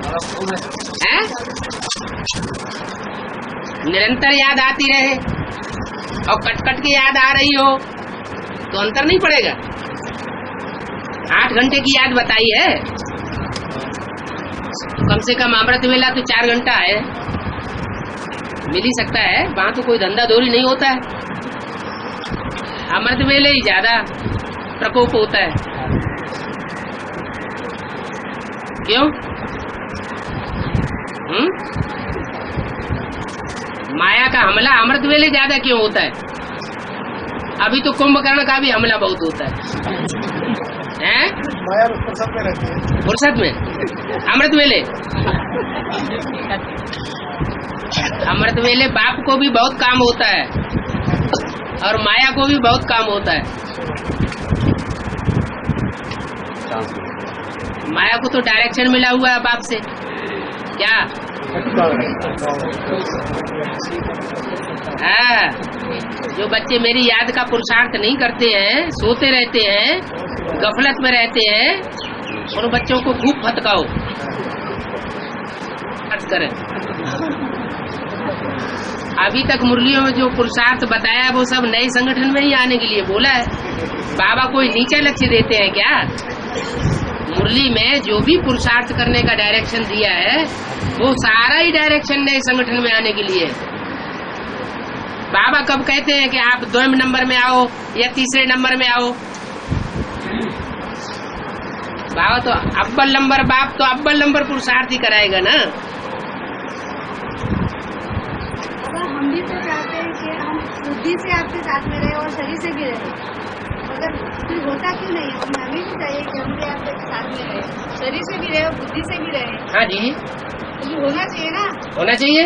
हैं? निरंतर याद आती रहे और कट कट के याद आ रही हो तो अंतर नहीं पड़ेगा। 8 घंटे की याद बताई है, कम से कम अमृत वेला तो 4 घंटा है, मिल ही सकता है। वहां तो कोई धंधा दौरी नहीं होता है, अमृत वेले ही ज्यादा प्रकोप होता है। क्यों? माया का हमला अमृत वेले ज्यादा क्यों होता है? अभी तो कुंभकर्ण का भी हमला बहुत होता है। माया फुर्सत में रहती है, फुर्सत में। अमृत वेले, अमृत वेले बाप को भी बहुत काम होता है और माया को भी बहुत काम होता है। माया को तो डायरेक्शन मिला हुआ है बाप से। क्या? हाँ, जो बच्चे मेरी याद का पुरुषार्थ नहीं करते हैं, सोते रहते हैं, गफलत में रहते हैं, उन बच्चों को खूब फटकाओ, करें। अभी तक मुरलियों में जो पुरुषार्थ बताया वो सब नए संगठन में ही आने के लिए बोला है। बाबा कोई नीचा लक्ष्य देते हैं क्या? मुरली में जो भी पुरुषार्थ करने का डायरेक्शन दिया है वो सारा ही डायरेक्शन नए संगठन में आने के लिए। बाबा कब कहते हैं कि आप 2 नंबर में आओ या 3 नंबर में आओ? बाबा तो अव्वल नंबर, बाप तो अव्वल नंबर पुरुषार्थ ही कराएगा ना। हम भी तो चाहते हैं कि हम बुद्धि से आपके साथ में रहे और शरीर से भी रहे, मगर फिर होता क्यों नहीं? हमें भी चाहिए कि हम भी आपके साथ में रहे, शरीर से भी रहे और बुद्धि से भी रहे। हाँ जी, तो होना चाहिए ना। होना चाहिए।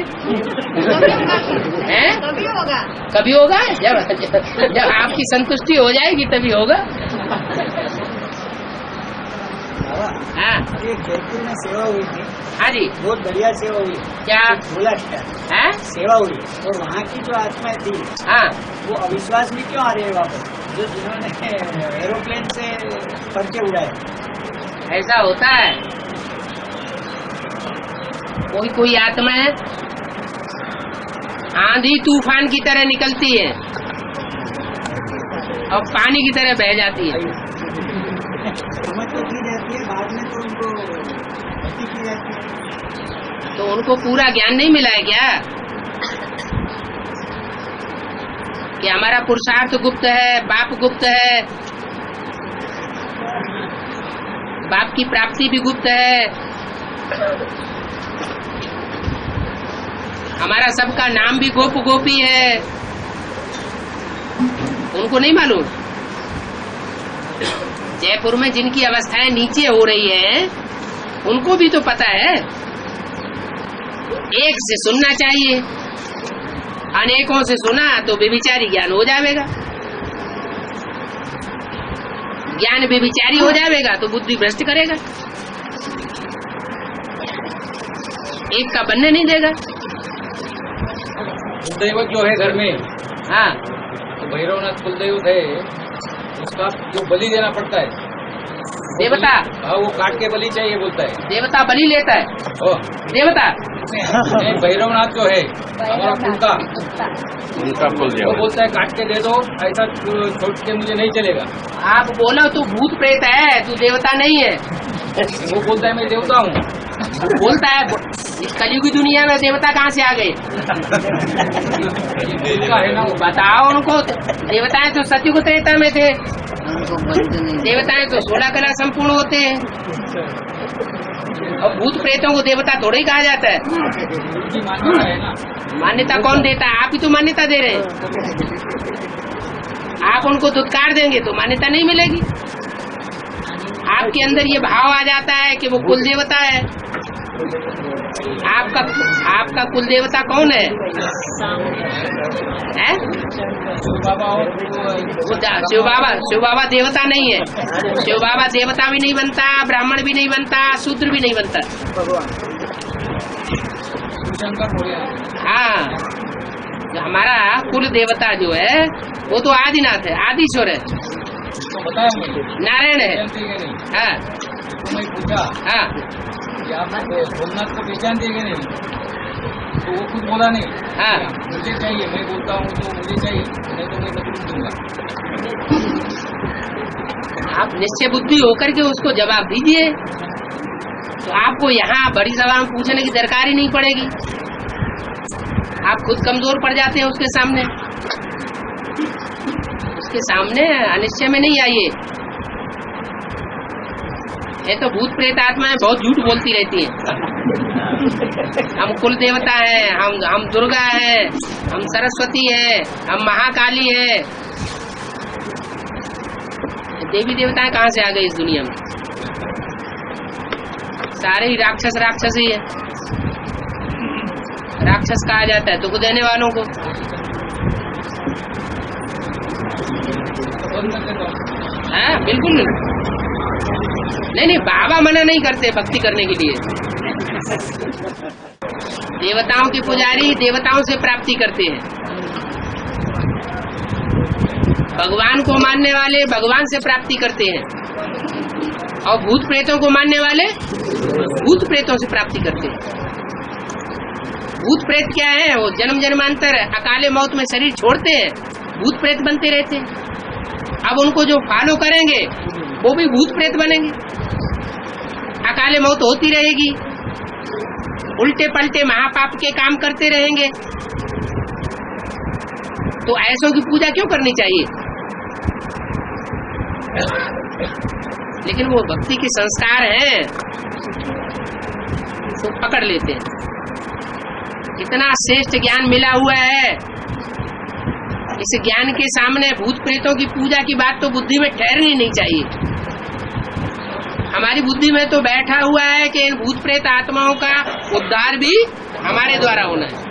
कभी होगा, कभी होगा जब आपकी संतुष्टि हो जाएगी तभी होगा। हाँ, एक जयपुर में सेवा हुई थी। हाँ जी, बहुत बढ़िया सेवा हुई। क्या बोला क्या है? सेवा हुई और वहाँ की जो आत्माएं थी हाँ, वो अविश्वास में क्यों आ रही है वापस, जो जिन्होंने एरोप्लेन से पर्चे उड़ाए? ऐसा होता है। कोई कोई आत्माएं आंधी तूफान की तरह निकलती है और पानी की तरह बह जाती है। समझ तो की जाती है, बाद में तो उनको भक्ति की जाती है। तो उनको पूरा ज्ञान नहीं मिला है क्या कि हमारा पुरुषार्थ गुप्त है, बाप गुप्त है, बाप की प्राप्ति भी गुप्त है, हमारा सबका नाम भी गोप गोपी है। उनको नहीं मालूम? जयपुर में जिनकी अवस्थाएं नीचे हो रही हैं उनको भी तो पता है। एक से सुनना चाहिए, अनेकों से सुना तो व्यभिचारी ज्ञान हो जाएगा। ज्ञान व्यभिचारी हो जाएगा तो बुद्धि भ्रष्ट करेगा, एक का बनने नहीं देगा। कुलदैवत जो है घर में, हाँ, तो भैरवनाथ कुलदैवत है, उसका जो बलि देना पड़ता है। देवता, हाँ, वो काट के बलि चाहिए बोलता है। देवता बलि लेता है। ओ, देवता नहीं, भैरवनाथ जो है हमारा कुल का, उनका कुल वो बोलता है काट के दे दो, ऐसा छोड़ के मुझे नहीं चलेगा। आप बोलो तू भूत प्रेत है, तू देवता नहीं है। वो बोलता है मैं देवता हूँ। बोलता है इस कलयुगी दुनिया में देवता कहाँ से आ गए? है ना वो। बताओ उनको। देवताएं तो सतयुग त्रेता में थे, देवताएं तो 16 कला संपूर्ण होते हैं, और भूत प्रेतों को देवता थोड़ा ही कहा जाता है। उनकी मान्यता है ना। मान्यता कौन देता है? आप ही तो मान्यता दे रहे हैं। आप उनको दुत्कार देंगे तो मान्यता नहीं मिलेगी। आपके अंदर ये भाव आ जाता है कि वो कुल देवता है। आपका कुल देवता कौन है? हैं? शिव बाबा देवता नहीं है। शिव बाबा देवता भी नहीं बनता, ब्राह्मण भी नहीं बनता, शूद्र भी नहीं बनता। हाँ, जो हमारा कुल देवता जो है वो तो आदिनाथ है, आदिश्वर है, तो बताया मुझे नारायण है। नहीं। हाँ तो मैं पूछा हाँ, कि आप भोलनाथ को पहचान देंगे नहीं, तो वो खुद बोला नहीं। हाँ, मुझे चाहिए, मैं बोलता हूँ तो मुझे चाहिए, नहीं तो मैं तकलीफ दूंगा। आप निश्चय बुद्धि होकर के उसको जवाब दीजिए, तो आपको यहाँ बड़ी सभा में पूछने की दरकार ही नहीं पड़ेगी। आप खुद कमजोर पड़ जाते हैं उसके सामने। उसके सामने अनिश्चय में नहीं आइए। ये तो भूत प्रेत आत्माएं बहुत झूठ बोलती रहती हैं। हम कुल देवता हैं, हम दुर्गा हैं, हम सरस्वती हैं, हम महाकाली हैं। देवी देवताएं कहाँ से आ गई इस दुनिया में? सारे ही राक्षस ही है। राक्षस कहा जाता है दुख देने वालों को। हाँ बिल्कुल नहीं, बाबा मना नहीं करते भक्ति करने के लिए। देवताओं के पुजारी देवताओं से प्राप्ति करते हैं। भगवान को मानने वाले भगवान से प्राप्ति करते हैं, और भूत प्रेतों को मानने वाले भूत प्रेतों से प्राप्ति करते हैं। भूत प्रेत क्या है? वो जन्म जन्मांतर अकाले मौत में शरीर छोड़ते हैं, भूत प्रेत बनते रहते हैं। अब उनको जो फॉलो करेंगे वो भी भूत प्रेत बनेंगे। अकाले मौत होती रहेगी, उल्टे पलटे महापाप के काम करते रहेंगे। तो ऐसों की पूजा क्यों करनी चाहिए? लेकिन वो भक्ति के संस्कार हैं तो पकड़ लेते हैं। इतना श्रेष्ठ ज्ञान मिला हुआ है, इस ज्ञान के सामने भूत प्रेतों की पूजा की बात तो बुद्धि में ठहरनी नहीं चाहिए। हमारी बुद्धि में तो बैठा हुआ है कि इन भूत प्रेत आत्माओं का उद्धार भी हमारे द्वारा होना है।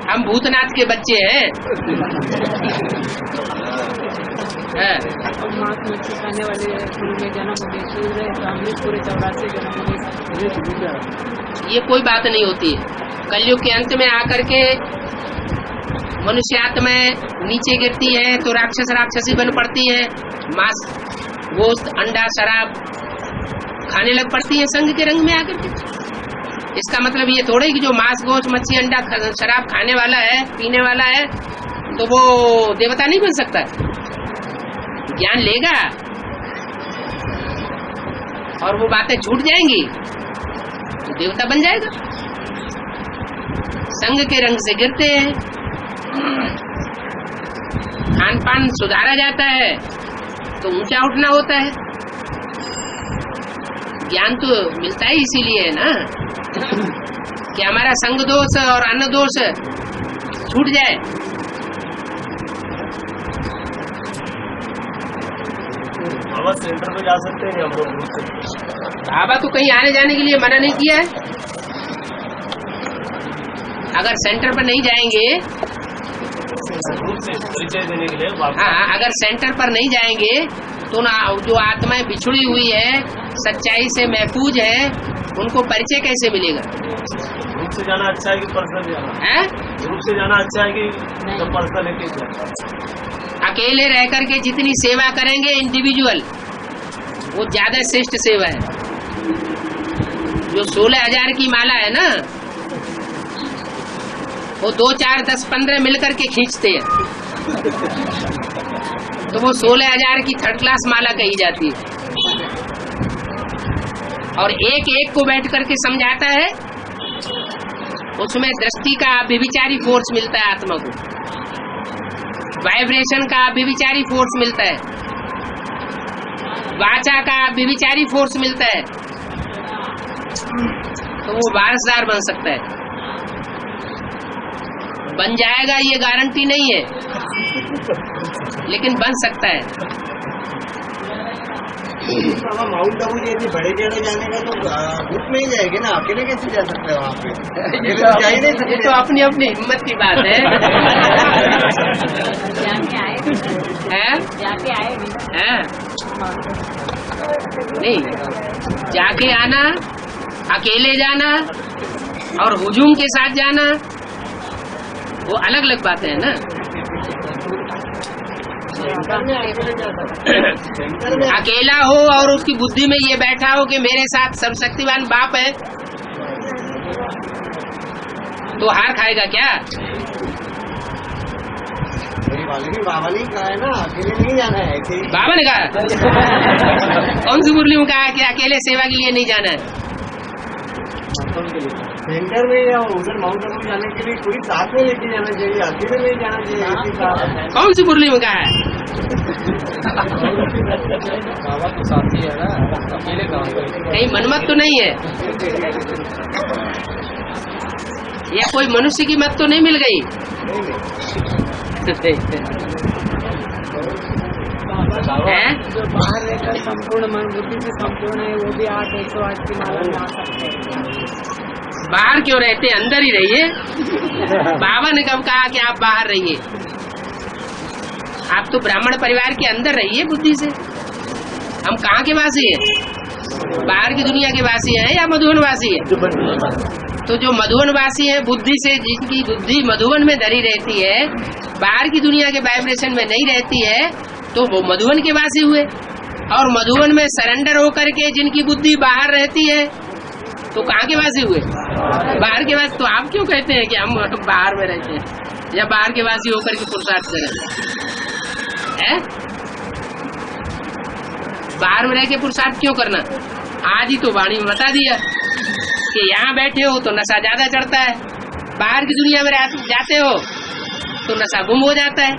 हम भूतनाथ के बच्चे हैं। मांस मच्छी खाने वाले कुल में जन्म हो गए, पूरे 84 जन्म हो गए। ये कोई बात नहीं होती है। कलयुग के अंत में आकर के मनुष्य आत्माएं नीचे गिरती है तो राक्षसी बन पड़ती है, मांस गोश्त अंडा शराब खाने लग पड़ती है संग के रंग में आकर के। इसका मतलब ये थोड़े कि जो मांस गोश्त मच्छी अंडा शराब खाने वाला है पीने वाला है तो वो देवता नहीं बन सकता। ज्ञान लेगा और वो बातें छूट जाएंगी तो देवता बन जाएगा। संग के रंग से गिरते हैं, खान पान सुधारा जाता है तो ऊंचा उठना होता है। ज्ञान तो मिलता ही इसीलिए है ना कि हमारा संग दोष और अन्न दोष छूट जाए। बाबा सेंटर पे जा सकते हैं हम लोग? बाबा तो कहीं आने जाने के लिए मना नहीं किया है। अगर सेंटर पर नहीं जाएंगे, परिचय देने के लिए हाँ, अगर सेंटर पर नहीं जाएंगे तो ना जो आत्माएं बिछड़ी हुई है सच्चाई से महफूज है उनको परिचय कैसे मिलेगा? ग्रुप से जाना अच्छा है कि पर्सनल जाना है? ग्रुप से जाना अच्छा है कि पर्सनल लेके जाना? अकेले रह करके जितनी सेवा करेंगे इंडिविजुअल वो ज्यादा श्रेष्ठ सेवा है। जो 16,000 की माला है ना वो 2, 4, 10, 15 मिलकर के खींचते हैं तो वो 16,000 की थर्ड क्लास माला कही जाती है। और एक एक को बैठ करके समझाता है, उसमें दृष्टि का व्यभिचारी फोर्स मिलता है आत्मा को, वाइब्रेशन का व्यभिचारी फोर्स मिलता है, वाचा का व्यभिचारी फोर्स मिलता है, तो वो वारसदार बन सकता है। बन जाएगा ये गारंटी नहीं है, लेकिन बन सकता है। माउंट आबू जैसे बड़े जगह जाने का तो ग्रुप में ही जाएंगे ना, अकेले कैसे जा सकते हैं वहाँ पे? ये तो अपनी अपनी हिम्मत की बात है। जाके आए नहीं, जाके आना, अकेले जाना और हुजूम के साथ जाना वो अलग अलग बातें हैं ना। अकेला हो और उसकी बुद्धि में ये बैठा हो कि मेरे साथ सर्वशक्तिवान बाप है, तो हार खाएगा क्या? बाबा ने कहा है ना, अकेले नहीं जाना है। बाबा ने कहा कौन सी मुरली में कहा कि अकेले सेवा के लिए नहीं जाना है? सेंटर में या उधर माउंट आबू जाने के लिए कोई साथ में लेके जाना चाहिए, अकेले नहीं जाना चाहिए। कौन सी मुरली में कहा है? बाबा तो साथी है ना, अकेले काम करेंगे। कहीं मनमत तो नहीं है, या कोई मनुष्य की मत तो नहीं मिल गई? है? जो बाहर रहकर संपूर्ण मन बुद्धि से संपूर्ण है, वो भी 8-108 की माला में आ सकते हैं। बाहर क्यों रहते, अंदर ही रहिए। बाबा ने कब कहा कि आप बाहर रहिए? आप तो ब्राह्मण परिवार के अंदर रहिए बुद्धि से। हम कहाँ के वासी हैं? बाहर की दुनिया के वासी हैं या मधुबन वासी हैं? तो जो मधुबन वासी है बुद्धि से, जिनकी बुद्धि मधुबन में धरी रहती है, बाहर की दुनिया के वाइब्रेशन में नहीं रहती है, तो वो मधुबन के वासी हुए। और मधुबन में सरेंडर होकर के जिनकी बुद्धि बाहर रहती है, तो कहाँ के वासी हुए? बाहर के वासी। तो आप क्यों कहते हैं कि हम बाहर में रहते हैं, या बाहर के वासी होकर के पुरुषार्थ करें? है? बाहर में रह के पुरुषार्थ क्यों करना? आज ही तो वाणी में बता दिया कि यहाँ बैठे हो तो नशा ज्यादा चढ़ता है, बाहर की दुनिया में जाते हो तो नशा गुम हो जाता है।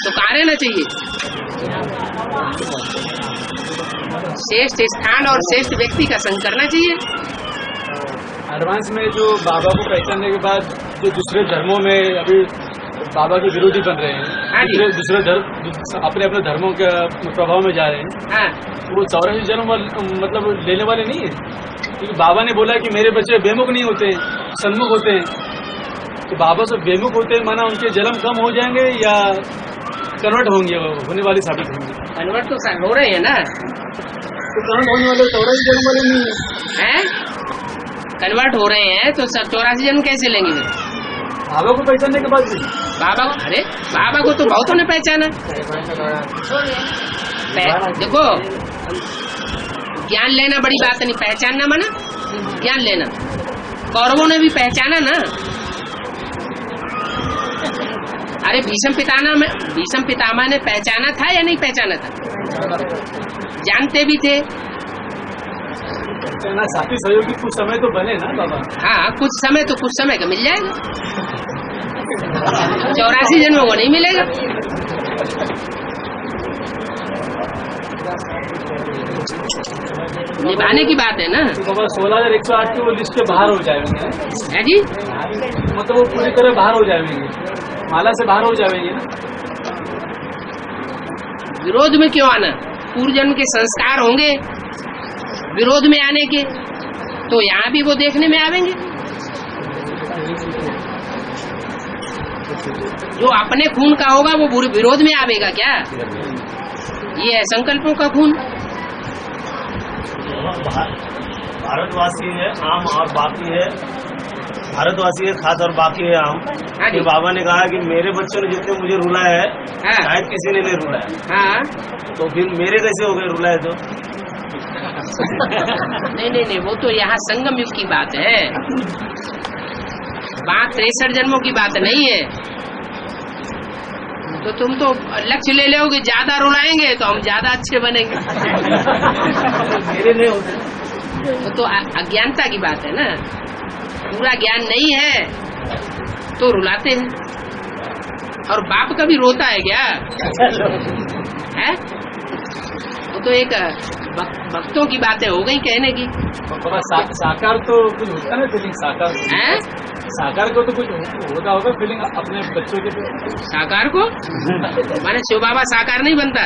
तो कहाँ रहना चाहिए? श्रेष्ठ स्थान और श्रेष्ठ व्यक्ति का संग करना चाहिए। एडवांस में जो बाबा को पहचानने के बाद जो दूसरे धर्मों में अभी बाबा के विरोधी बन रहे हाँ जी। हैं, दूसरे धर्म अपने अपने धर्मों के प्रभाव में जा रहे हैं, हाँ, वो 84 जन्म मतलब लेने वाले नहीं है। क्योंकि बाबा ने बोला कि मेरे बच्चे बेमुख नहीं होते, सन्मुख होते हैं। तो बाबा से बेमुख होते हैं माना उनके जन्म कम हो जाएंगे या कन्वर्ट होंगे, होने वाले साबित होंगे। कन्वर्ट तो हो रहे हैं ना। तो कन्वर्ट होने वाले 84 जन्म वाले नहीं हैं? कन्वर्ट हो रहे हैं तो सब 84 जन्म कैसे लेंगे? बाबा को पहचानने के बाद भी बाबा को, अरे बाबा को तो बहुतों ने पहचाना। देखो, ज्ञान लेना बड़ी बात नहीं, पहचानना माना ज्ञान लेना। कौरवों ने भी पहचाना ना। अरे भीष्म पितामह ने पहचाना था या नहीं पहचाना था? जानते भी थे। साथी सहयोगी कुछ समय तो बने ना बाबा। हाँ, कुछ समय का मिल जाएगा। 84 जन्मों को नहीं मिलेगा। निभाने की बात है ना। तो बाबा 16,108 की वो लिस्ट के बाहर हो जाएंगे है जी, मतलब वो पूरी तरह बाहर हो जाएंगे, माला से बाहर हो जाएंगे ना। विरोध में क्यों आना? पूर्व जन्म के संस्कार होंगे विरोध में आने के, तो यहाँ भी वो देखने में आवेंगे। जो अपने खून का होगा वो विरोध में आवेगा क्या? ये है संकल्पों का खून। भारतवासी है आम और बाकी है, भारतवासी है खास और बाकी है आम। हाँ जी। कि बाबा ने कहा कि मेरे बच्चों ने जितने मुझे रुलाया है, हाँ। शायद किसी ने नहीं रुलाया। हाँ, तो फिर मेरे कैसे हो गए रुलाए? तो नहीं, वो तो यहाँ संगम युग की बात है। बात 63 जन्मों की बात नहीं है। तो तुम तो लक्ष्य ले लोगे ज्यादा रुलाएंगे तो हम ज्यादा अच्छे बनेंगे। मेरे नहीं होते। तो अज्ञानता की बात है ना। पूरा ज्ञान नहीं है तो रुलाते हैं। और बाप कभी रोता है क्या? है? वो तो एक भक्तों की बातें हो गई कहने की। साकार तो कुछ होता है फीलिंग, साकार है? साकार को तो कुछ होता होगा फीलिंग अपने बच्चों के। साकार को माने शिव बाबा साकार नहीं बनता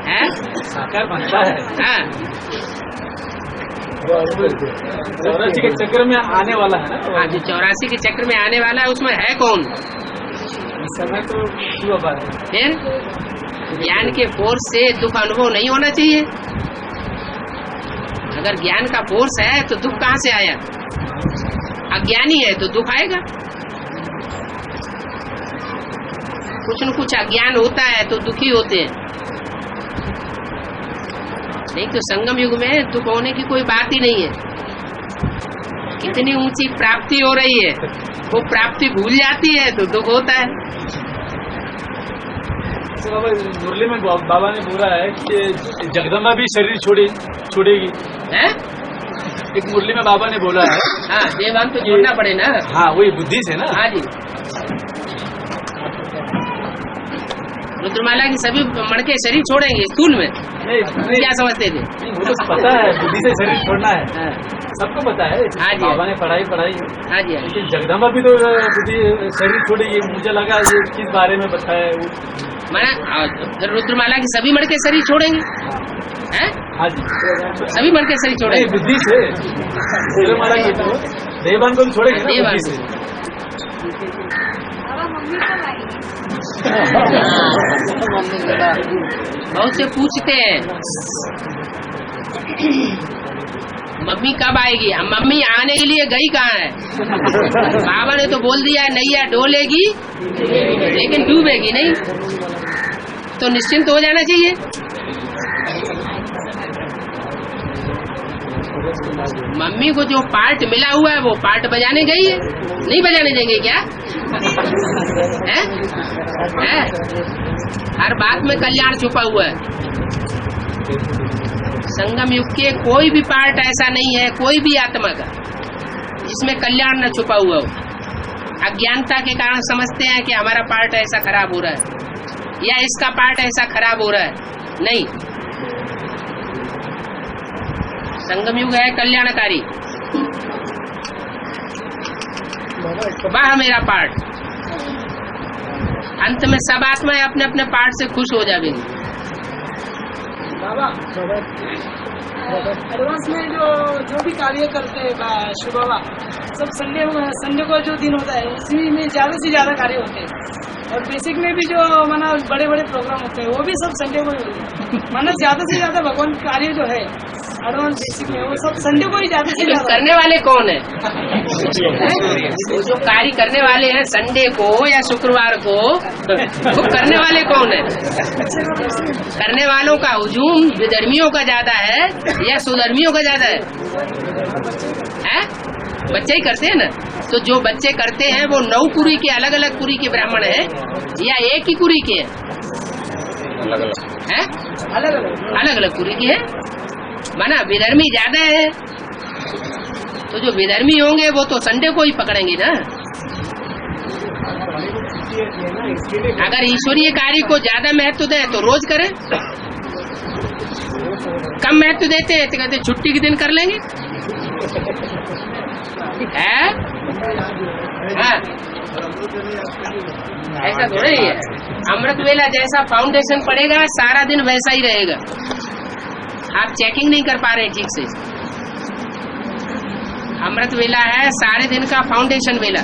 है? साकार बनता है। हाँ, 84 के चक्कर में आने वाला है ना। हाँ, जो 84 के चक्र में आने वाला है उसमें है कौन? इस समय तो शिव बाबा है। फिर ज्ञान के फोर्स से दुख अनुभव नहीं होना चाहिए। अगर ज्ञान का फोर्स है तो दुख कहाँ से आया? अज्ञानी है तो दुख आएगा। कुछ न कुछ अज्ञान होता है तो दुखी होते हैं, नहीं तो संगम युग में दुख होने की कोई बात ही नहीं है। कितनी ऊंची प्राप्ति हो रही है, वो प्राप्ति भूल जाती है तो दुख होता है। तो बाबा मुरली में बाबा ने बोला है कि जगदम्बा भी शरीर छोड़ेगी है? एक मुरली में बाबा ने बोला है। हाँ, देवान तो जोड़ना पड़े ना। हाँ, वही बुद्धि से ना। हाँ जी, रुद्रमाला की सभी मणके शरीर छोड़ेंगे स्थूल में। नहीं, क्या समझते थे? वो तो पता है बुद्धि से शरीर छोड़ना है। हाँ। सबको पता है। हाँ जी, बाबा ने पढ़ाई हाँ जी, लेकिन जगदम्बा भी तो बुद्धि शरीर छोड़ेगी। मुझे लगा ये किस बारे में बताया है वो। माना रुद्रमाला की सभी मणके शरीर छोड़ेंगे हैं? हाँ जी, सभी मणके शरीर छोड़ेंगे बुद्धि से। रुद्रमाला की तो देवान को भी छोड़ेंगे ना देवान बुद्धि से। बाबा मम्मी कब आएगी? बहुत से पूछते हैं मम्मी कब आएगी। मम्मी आने के लिए गई कहाँ है? बाबा ने तो बोल दिया नैया डोलेगी लेकिन डूबेगी नहीं, तो निश्चिंत हो जाना चाहिए। मम्मी को जो पार्ट मिला हुआ है वो पार्ट बजाने गई है, नहीं बजाने देंगे क्या? है? हर बात में कल्याण छुपा हुआ है। संगम युग के कोई भी पार्ट ऐसा नहीं है, कोई भी आत्मा का, जिसमें कल्याण न छुपा हुआ हो। अज्ञानता के कारण समझते हैं कि हमारा पार्ट ऐसा खराब हो रहा है या इसका पार्ट ऐसा खराब हो रहा है। नहीं, संगम युग है कल्याणकारी। वाह मेरा पार्ट, अंत में सब आत्माएं अपने अपने पार्ट से खुश हो जाएंगी। बाबा एडवांस में जो भी कार्य करते हैं शिव बाबा, सब संडे को जो दिन होता है उसी में ज्यादा से ज्यादा कार्य होते हैं। और बेसिक में भी जो माना बड़े बड़े प्रोग्राम होते हैं वो भी सब संडे को ही होते हैं। माना ज्यादा से ज्यादा भगवान कार्य जो है एडवांस बेसिक में वो सब संडे को ही ज्यादा से ज्यादा। करने वाले कौन है? जो कार्य करने वाले हैं संडे को या शुक्रवार को, वो करने वाले कौन है? करने वालों का हुजूम विधर्मियों का ज्यादा है या सुधर्मियों का ज्यादा है? बच्चे ही करते हैं ना। तो जो बच्चे करते हैं वो 9 कुरी के अलग अलग कुरी के ब्राह्मण हैं या एक ही कुरी के हैं? अलग अलग कुरी के हैं। माना विधर्मी ज्यादा है, तो जो विधर्मी होंगे वो तो संडे को ही पकड़ेंगे ना। अगर ईश्वरीय कार्य को ज्यादा महत्व दें तो रोज करें, कम महत्व देते हैं तो कहते छुट्टी के दिन कर लेंगे। है? हाँ, ऐसा थोड़ा ही है। अमृत वेला जैसा फाउंडेशन पड़ेगा सारा दिन वैसा ही रहेगा। आप चेकिंग नहीं कर पा रहे ठीक से। अमृत वेला है सारे दिन का फाउंडेशन वेला।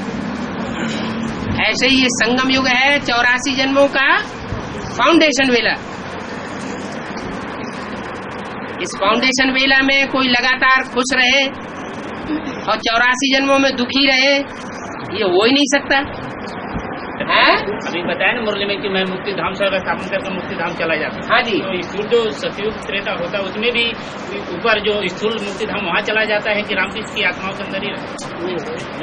ऐसे ही ये संगम युग है 84 जन्मों का फाउंडेशन वेला। इस फाउंडेशन वेला में कोई लगातार खुश रहे और 84 जन्मों में दुखी रहे, ये हो ही नहीं सकता है। अभी बताया ना मुरली में कि मैं मुक्ति धाम से स्थापन करके मुक्ति धाम चला जाता। हाँ जी, तो स्थूल जो सतयुग त्रेता होता है उसमें भी ऊपर जो स्थूल मुक्ति धाम वहाँ चला जाता है कि रामकृष्ण की आत्माओं के अंदर ही रहता।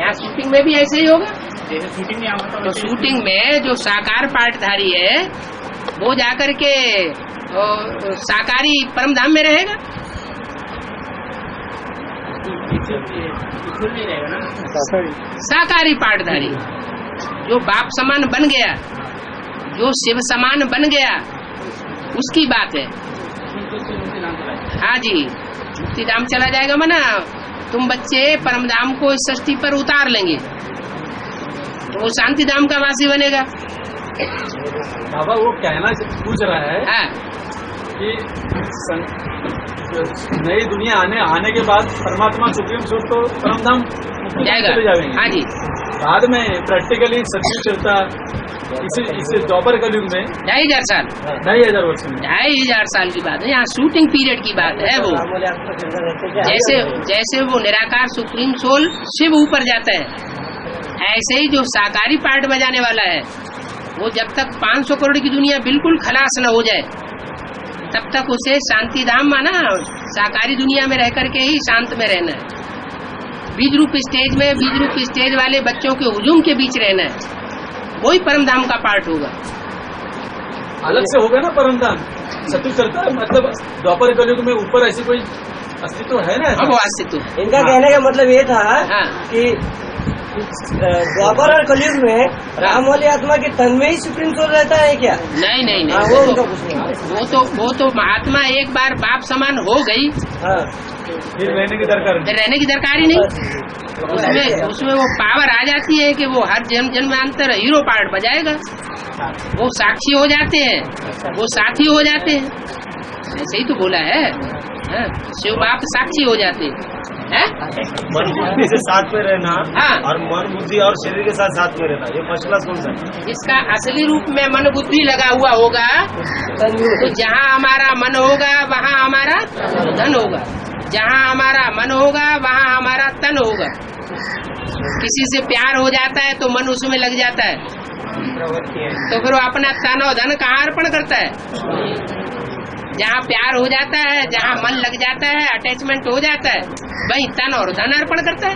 यहाँ शूटिंग में भी ऐसे ही होगा। जैसे शूटिंग में यहाँ होता तो शूटिंग में जो साकार पाठधारी है वो जाकर के साकारी परम धाम में रहेगा। नहीं रहेगा ना। साकारी पाठधारी जो बाप समान बन गया, जो शिव समान बन गया, उसकी बात है। हाँ जी, मुक्ति धाम चला जाएगा। मना तुम बच्चे परम धाम को इस सृष्टि पर उतार लेंगे तो वो शांति धाम का वासी बनेगा। बाबा वो कहना पूछ रहा है हाँ, कि नई दुनिया आने के बाद परमात्मा सुप्रीम सोर्स तो परमधाम जाएगा। चले जाएंगे। हाँ जी, बाद में प्रैक्टिकली सत्युग चलता इसे द्वापर कलयुग में 2500 साल 2500 वर्ष में 2500 साल की बात है। यहाँ शूटिंग पीरियड की बात है। वो जैसे वो निराकार सुप्रीम सोल शिव ऊपर जाता है, ऐसे ही जो साकारी पार्ट बजाने वाला है वो जब तक 500 करोड़ की दुनिया बिल्कुल खलास न हो जाए तब तक उसे शांति धाम माना साकारी दुनिया में रह करके ही शांत में रहना है। बीज रूप स्टेज वाले बच्चों के हुजूम के बीच रहना है, वही परम धाम का पार्ट होगा। अलग से होगा ना परम धाम, सत्य चलता है मतलब द्वापर कलयुग में ऊपर ऐसी कोई अस्तित्व है ना? अब अस्तित्व इनका कहने का मतलब ये था हाँ। कि द्वापर और कलयुग में राम वाली आत्मा के तन में ही सुप्रीम सोल रहता है क्या? नहीं नहीं नहीं, वो उनका पूछना। वो तो महात्मा एक बार बाप समान हो गई, फिर रहने की दरकार ही नहीं। उसमें वो पावर आ जाती है कि वो हर जन्मांतर हीरो पार्ट बजाएगा। वो साक्षी हो जाते हैं, वो साथी हो जाते हैं, ऐसे ही तो बोला है। शिव बाप साक्षी हो जाते हैं। मन बुद्धि से साथ में रहना हाँ। और मन बुद्धि और शरीर के साथ में रहना, ये फर्स्ट क्लास कौन सा है? इसका असली रूप में मन बुद्धि लगा हुआ होगा तो जहाँ हमारा मन होगा वहाँ हमारा धन होगा, जहाँ हमारा मन होगा वहाँ हमारा तन होगा। किसी से प्यार हो जाता है तो मन उसमें लग जाता है, तो फिर वो अपना तन और धन कहाँ अर्पण करता है? जहाँ प्यार हो जाता है, जहाँ मन लग जाता है, अटैचमेंट हो जाता है, वही तन और धन अर्पण करता है।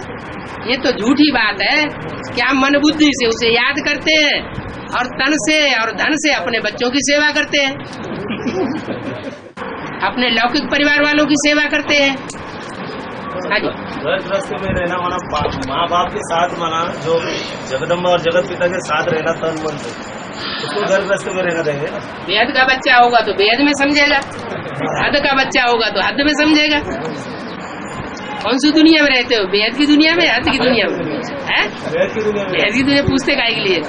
ये तो झूठी बात है कि हम मन बुद्धि से उसे याद करते हैं और तन से और धन से अपने बच्चों की सेवा करते हैं, अपने लौकिक परिवार वालों की सेवा करते हैं। हाँ जी, घर गृहस्थ में रहना माना माँ बाप के साथ माना, जो जगदम्बा और जगत पिता के साथ रहना तन मन से, उसको घर गृहस्थ में रहना देंगे। बेहद का बच्चा होगा तो बेहद में समझेगा, हद का बच्चा होगा तो हद में समझेगा। कौन सी दुनिया में रहते हो? बेहद की दुनिया में, हद की दुनिया में? है बेहद की दुनिया पूछते काहे के लिए?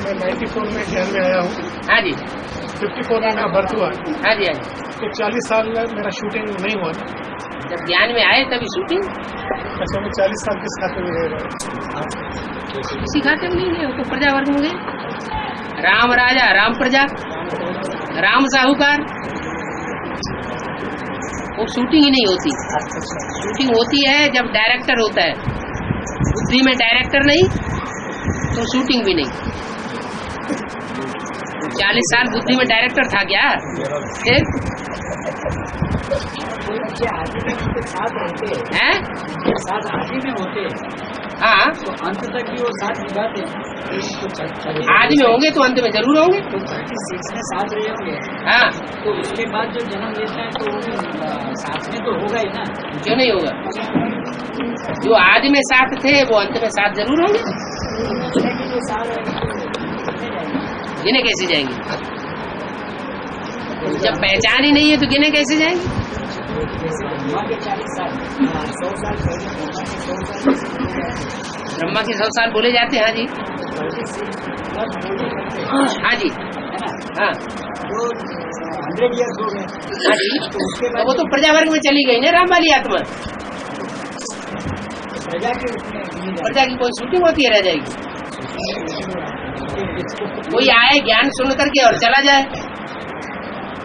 मैं 94 में ज्ञान में आया हूँ। हाँ जी, 54 में मेरा बर्थ हुआ। हाँ जी, हाँ जी। तो 40 साल में मेरा शूटिंग नहीं हुआ। जब ज्ञान में आए तभी शूटिंग? अच्छा, मैं 40 साल किस खाते में रहेगा? किसी खाते में नहीं गए, तो प्रजा वर्ग में गए। राम राजा राम प्रजा, राम साहूकार, वो शूटिंग ही नहीं होती। शूटिंग होती है जब डायरेक्टर होता है। बुद्धि में डायरेक्टर नहीं तो शूटिंग भी नहीं। 40 साल बुद्धि में डायरेक्टर था क्या? हैं? हाँ, तो अंत तक भी वो साथ निभाते हैं। आज में होंगे तो अंत में जरूर होंगे। सीखने साथ रहे होंगे। हाँ, तो उसके बाद जो जन्म लेता है तो वो साथ में तो होगा ही ना। क्यों नहीं होगा? जो आज में साथ थे वो अंत में साथ जरूर होंगे। गिने कैसे जाएंगे? जब पहचान ही नहीं है तो गिने कैसे जाएंगे? ब्रह्मा के 100 साल बोले जाते हैं। हाँ जी, हाँ जी, हाँ, 100 years हो गए। हाँ जी। तो वो तो प्रजा वर्ग में चली गई ना राम वाली आत्मा। प्रजा की कोई शूटिंग होती है? रह जाएगी। कोई आए ज्ञान सुन करके और चला जाए।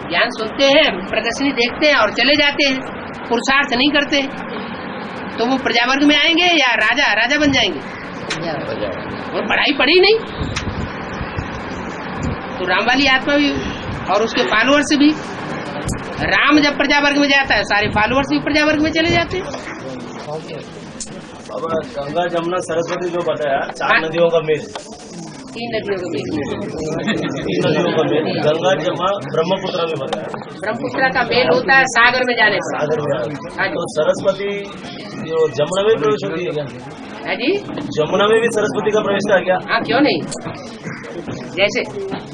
ज्ञान सुनते हैं, प्रदर्शनी देखते हैं और चले जाते हैं, पुरुषार्थ नहीं करते, तो वो प्रजा वर्ग में आएंगे या राजा बन जाएंगे? और पढ़ाई पढ़ी नहीं। तो राम वाली आत्मा भी और उसके फॉलोअर्स भी, राम जब प्रजा वर्ग में जाता है सारे फॉलोअर्स भी प्रजा वर्ग में चले जाते हैं। अब गंगा जमुना सरस्वती जो बताया, 4 नदियों का मेल, 3 नदियों का मेल, 3 नदियों का मेल, गंगा जमुना ब्रह्मपुत्र में बताया। ब्रह्मपुत्र का मेल होता है सागर में जाने पर। सागर में। तो सरस्वती जो जमुना में प्रवेश होती है क्या? है जी, जमुना में भी सरस्वती का प्रवेश था क्या? हाँ, क्यों नहीं।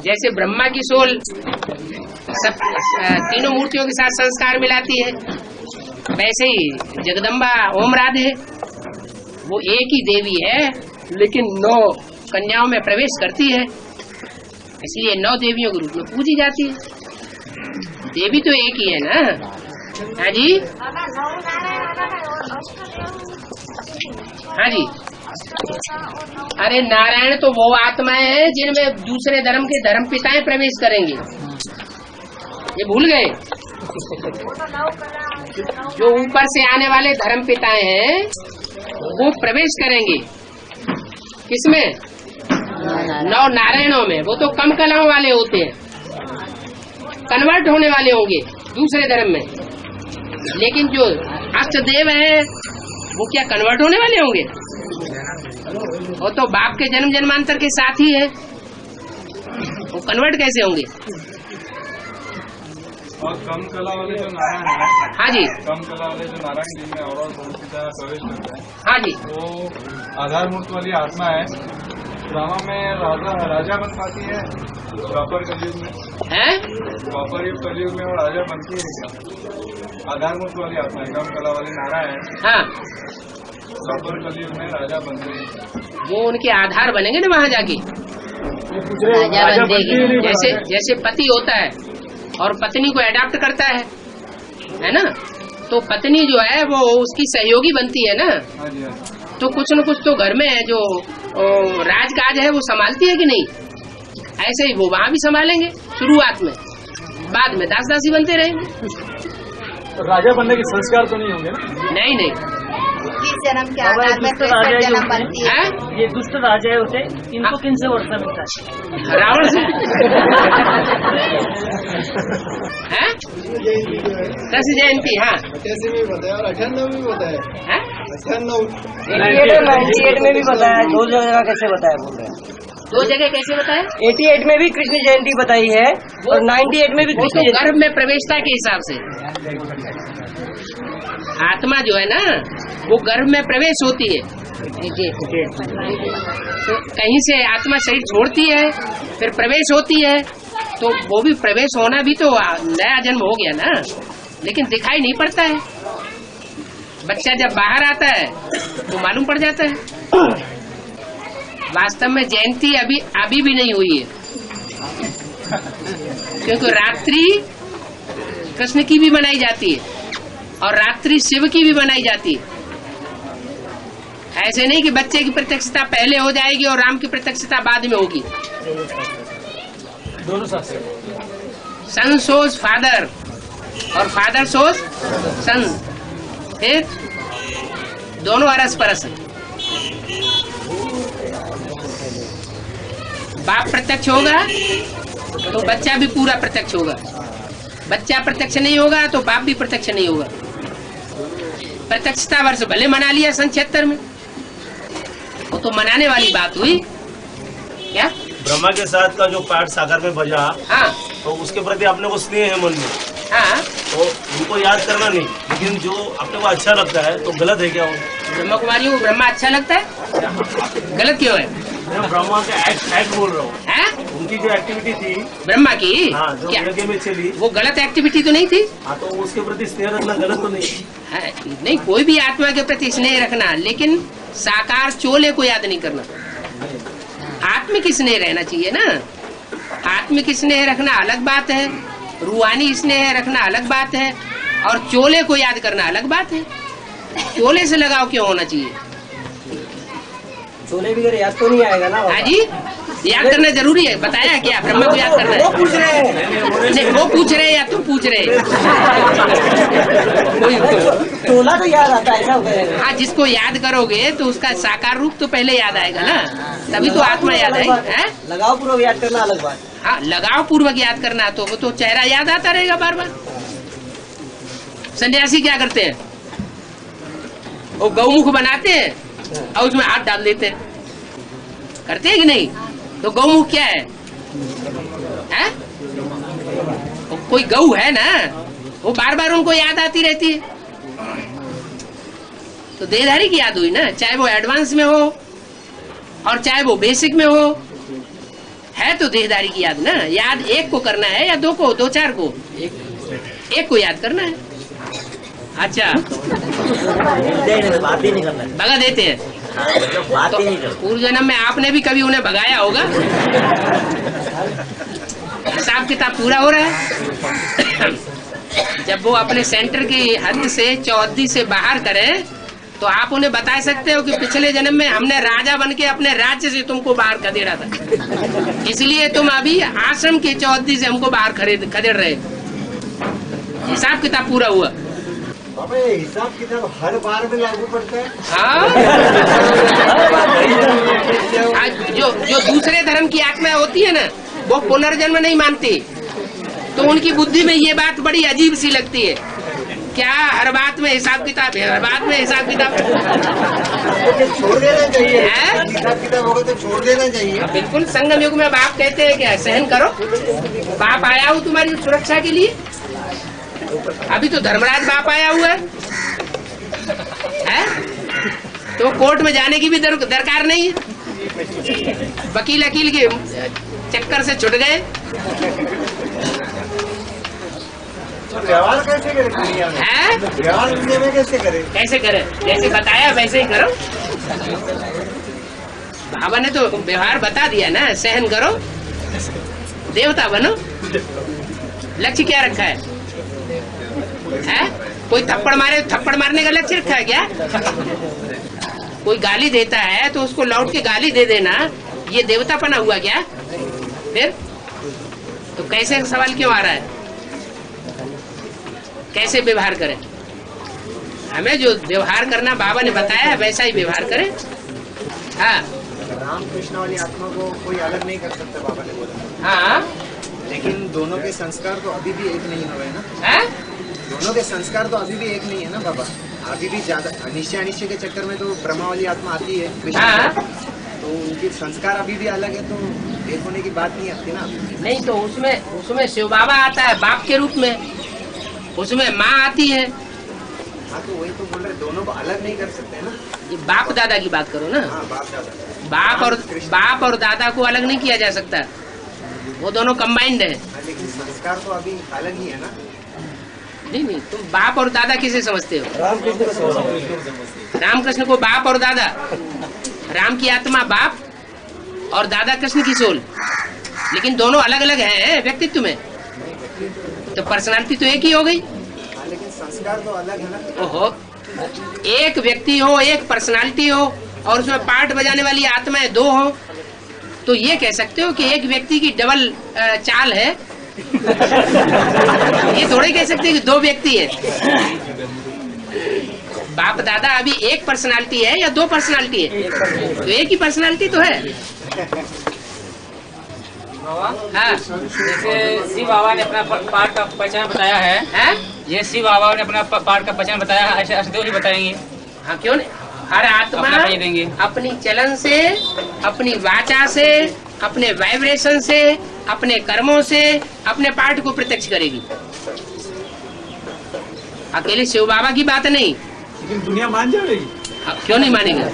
जैसे ब्रह्मा की सोल सब तीनों मूर्तियों के साथ संस्कार मिलाती है, वैसे ही जगदम्बा ओम राधे वो एक ही देवी है, लेकिन 9 कन्याओं में प्रवेश करती है, इसलिए 9 देवियों के रूप में पूजी जाती है। देवी तो एक ही है ना। हाँ जी, हाँ जी। अरे नारायण तो वो आत्माएं हैं जिनमें दूसरे धर्म के धर्म पिताएं प्रवेश करेंगे, ये भूल गए? जो ऊपर से आने वाले धर्म पिताएं हैं वो प्रवेश करेंगे किसमें? नौ नारायणों में वो तो कम कलाओं वाले होते हैं, कन्वर्ट होने वाले होंगे दूसरे धर्म में, लेकिन जो अष्टदेव है वो क्या कन्वर्ट होने वाले होंगे? वो तो बाप के जन्म जन्मांतर के साथ ही है, वो कन्वर्ट कैसे होंगे? और कम कला वाले जो नारायण है, हाँ जी, कम कला वाले जो नारायण जी में और सीधा प्रवेश करते हैं, हाँ जी, वो आधार मूर्त वाली आत्मा है। ड्रामा में राजा बन पाती है द्वापर कलयुग में, हैं? द्वापर युग कलयुग में वो राजा बनती है क्या? आधार मूर्त वाली आत्मा है, कम कला वाली नारायण, हाँ, द्वापर कलयुग में राजा बनते हैं। वो उनके आधार बनेंगे ना वहाँ जाके, राजा बनती जैसे जैसे पति होता है और पत्नी को अडॉप्ट करता है ना, तो पत्नी जो है वो उसकी सहयोगी बनती है ना, हाँ जी, हाँ जी। तो कुछ न कुछ तो घर में जो राजकाज है वो संभालती है कि नहीं? ऐसे ही वो वहाँ भी संभालेंगे शुरुआत में, बाद में दास दासी बनते रहेंगे। तो राजा बनने के संस्कार तो नहीं होंगे ना? नहीं नहीं, किस जन्म के आधार में फिर जन्म बनती है? हैं? ये दुष्ट राजा होते इनको किन से वर्षा मिलता है? रावण से हैं? कृष्ण जयंती, हाँ, 88 में बताया और 98 में बताया, हैं? 98 में भी बताया, दो जगह कैसे बताया बोल रहे हैं? दो जगह कैसे बताया? 88 में भी कृष्ण जयंती बताई है और 98 में भी वो तो गर्भ में प्रवेशता के हिसाब से, आत्मा जो है ना वो गर्भ में प्रवेश होती है, तो कहीं से आत्मा शरीर छोड़ती है फिर प्रवेश होती है, तो वो भी प्रवेश होना भी तो नया जन्म हो गया ना, लेकिन दिखाई नहीं पड़ता है। बच्चा जब बाहर आता है तो मालूम पड़ जाता है। वास्तव में जयंती अभी भी नहीं हुई है, क्योंकि रात्रि कृष्ण की भी मनाई जाती है और रात्रि शिव की भी मनाई जाती है। ऐसे नहीं कि बच्चे की प्रत्यक्षता पहले हो जाएगी और राम की प्रत्यक्षता बाद में होगी। दोनों साथ सन सोज फादर और फादर सोज सन, फिर दोनों अरस परस। बाप प्रत्यक्ष होगा तो बच्चा भी पूरा प्रत्यक्ष होगा, बच्चा प्रत्यक्ष नहीं होगा तो बाप भी प्रत्यक्ष नहीं होगा। प्रत्यक्षता वर्ष भले मना लिया सन 76 में, वो तो मनाने वाली बात हुई क्या? ब्रह्मा के साथ का जो पाठ सागर में बजा, हाँ, तो उसके प्रति अपने को स्नेह है मन में, हाँ, तो उनको याद करना नहीं, लेकिन जो अपने को अच्छा लगता है तो गलत है क्या? वो ब्रह्मा कुमारियों को ब्रह्मा अच्छा लगता है, गलत क्यों है? मैं ब्रह्मा के एक्ट बोल रहा हूँ, हैं? उनकी जो एक्टिविटी थी ब्रह्मा की, हाँ, जो क्या यज्ञ में चली, वो गलत एक्टिविटी तो नहीं थी? हाँ, तो उसके प्रति स्नेह रखना गलत तो नहीं? है, नहीं, कोई भी आत्मा के प्रति स्नेह रखना, लेकिन साकार चोले को याद नहीं करना। आत्मिक स्नेह रहना चाहिए ना, आत्मिक स्नेह रखना अलग बात है, रूहानी स्नेह रखना अलग बात है, और चोले को याद करना अलग बात है। चोले से लगाव क्यों होना चाहिए? चोले भी याद तो नहीं आएगा ना? हाँ जी, याद करना जरूरी है, बताया क्या ब्रह्मा को याद करना है? वो पूछ रहे हैं, नहीं, वो पूछ रहे हैं या तुम पूछ रहे? चोला तो याद आता है ऐसा? हाँ, जिसको याद करोगे तो उसका साकार रूप तो पहले याद आएगा ना, तभी तो आत्मा याद आएगी। लगाव पूर्वक याद करना अलग बात। हाँ, लगाव पूर्वक याद करना तो वो तो चेहरा याद आता रहेगा बार बार। सन्यासी क्या करते हैं? वो गौमुख बनाते हैं और उसमें हाथ डाल देते हैं, करते हैं कि नहीं? तो गौमुख क्या है? कोई गौ है ना, वो बार बार उनको याद आती रहती है, तो देहधारी की याद हुई ना, चाहे वो एडवांस में हो और चाहे वो बेसिक में हो, है तो देहधारी की याद ना। याद एक को करना है या दो को, दो चार को? एक को याद करना है। अच्छा, बात ही नहीं करना, भगा देते हैं। बात ही नहीं तो पूर्व जन्म में आपने भी कभी उन्हें भगाया होगा। हिसाब किताब पूरा हो रहा है। जब वो अपने सेंटर की हद से चौहद्दी से बाहर करें तो आप उन्हें बता सकते हो कि पिछले जन्म में हमने राजा बन के अपने राज्य से तुमको बाहर खदेड़ा था, इसलिए तुम अभी आश्रम की चौहद्दी से हमको बाहर खदेड़ रहे। हिसाब किताब पूरा हुआ। बाबा ये हिसाब किताब हर बार में लागू पड़ता है। हाँ जो दूसरे धर्म की आत्मा होती है ना, वो पुनर्जन्म नहीं मानती, तो उनकी बुद्धि में ये बात बड़ी अजीब सी लगती है। क्या हर बात में हिसाब किताब है, हर बात में हिसाब किताब तो छोड़ देना चाहिए, हिसाब किताब होगा तो छोड़ देना चाहिए। बिल्कुल। संगम युग में बाप कहते हैं क्या, सहन करो, बाप आया हूँ तुम्हारी सुरक्षा के लिए। अभी तो धर्मराज बाप आया हुआ है, तो कोर्ट में जाने की भी दरकार नहीं है, वकील के चक्कर से छुट गए। व्यवहार कैसे करें दुनिया में? व्यवहार दुनिया में कैसे करें? कैसे करें? जैसे बताया वैसे ही करो। बाबा ने तो व्यवहार बता दिया ना, सहन करो, देवता बनो। लक्ष्य क्या रखा है? कोई थप्पड़ मारे, थप्पड़ मारने का लक्ष्य रखा है क्या? कोई गाली देता है तो उसको लौट के गाली दे देना, ये देवतापना हुआ क्या? फिर तो कैसे सवाल क्यों आ रहा है? कैसे व्यवहार करें? हमें जो व्यवहार करना बाबा ने बताया वैसा ही व्यवहार करें। हाँ, रामकृष्ण वाली आत्मा को कोई अलग नहीं कर सकता, बाबा ने बोला। हाँ, लेकिन दोनों के संस्कार तो अभी भी एक नहीं हुए ना। हाँ? दोनों के संस्कार तो अभी भी एक नहीं है ना बाबा। अभी भी ज्यादा निश्चय अनिश्चय के चक्कर में तो ब्रह्मा वाली आत्मा आती है, हाँ? तो उनके संस्कार अभी भी अलग है, तो एक होने की बात नहीं आती ना। नहीं तो उसमें शिव बाबा आता है बाप के रूप में, उसमें माँ आती है। हाँ तो वही तो बोल रहे, दोनों को अलग नहीं कर सकते ना। ये बाप दादा की बात करो ना। हाँ, बाप दादा, बाप और दादा को अलग नहीं किया जा सकता, वो दोनों कंबाइंड है। लेकिन संस्कार तो अभी अलग ही है ना। नहीं, तुम बाप और दादा किसे समझते हो? रामकृष्ण को बाप और दादा, राम की आत्मा बाप और दादा कृष्ण की सोल, लेकिन दोनों अलग अलग हैं व्यक्तित्व में, तो पर्सनालिटी तो एक ही हो गई। लेकिन संस्कार तो अलग है ना। ओहो, एक व्यक्ति हो, एक पर्सनालिटी हो, और उसमें पार्ट बजाने वाली आत्माएं दो हो, तो ये कह सकते हो कि एक व्यक्ति की डबल चाल है। ये थोड़े कह सकते हैं कि दो व्यक्ति है। बाप दादा अभी एक पर्सनालिटी है या दो पर्सनालिटी है? तो एक ही पर्सनालिटी तो है। हाँ, जैसे शिव बाबा ने अपना पार्ट का पहचान बताया है, ये शिव बाबा ने अपना पार्ट का पहचान बताया है, ऐसे असदेव जी बताएंगे। हाँ, क्यों नहीं? हर आत्मा अपनी चलन से, अपनी वाचा से, अपने वाइब्रेशन से, अपने कर्मों से अपने पार्ट को प्रत्यक्ष करेगी। अकेले शिव बाबा की बात नहीं। लेकिन दुनिया मान जाएगी। क्यों नहीं मानेगा?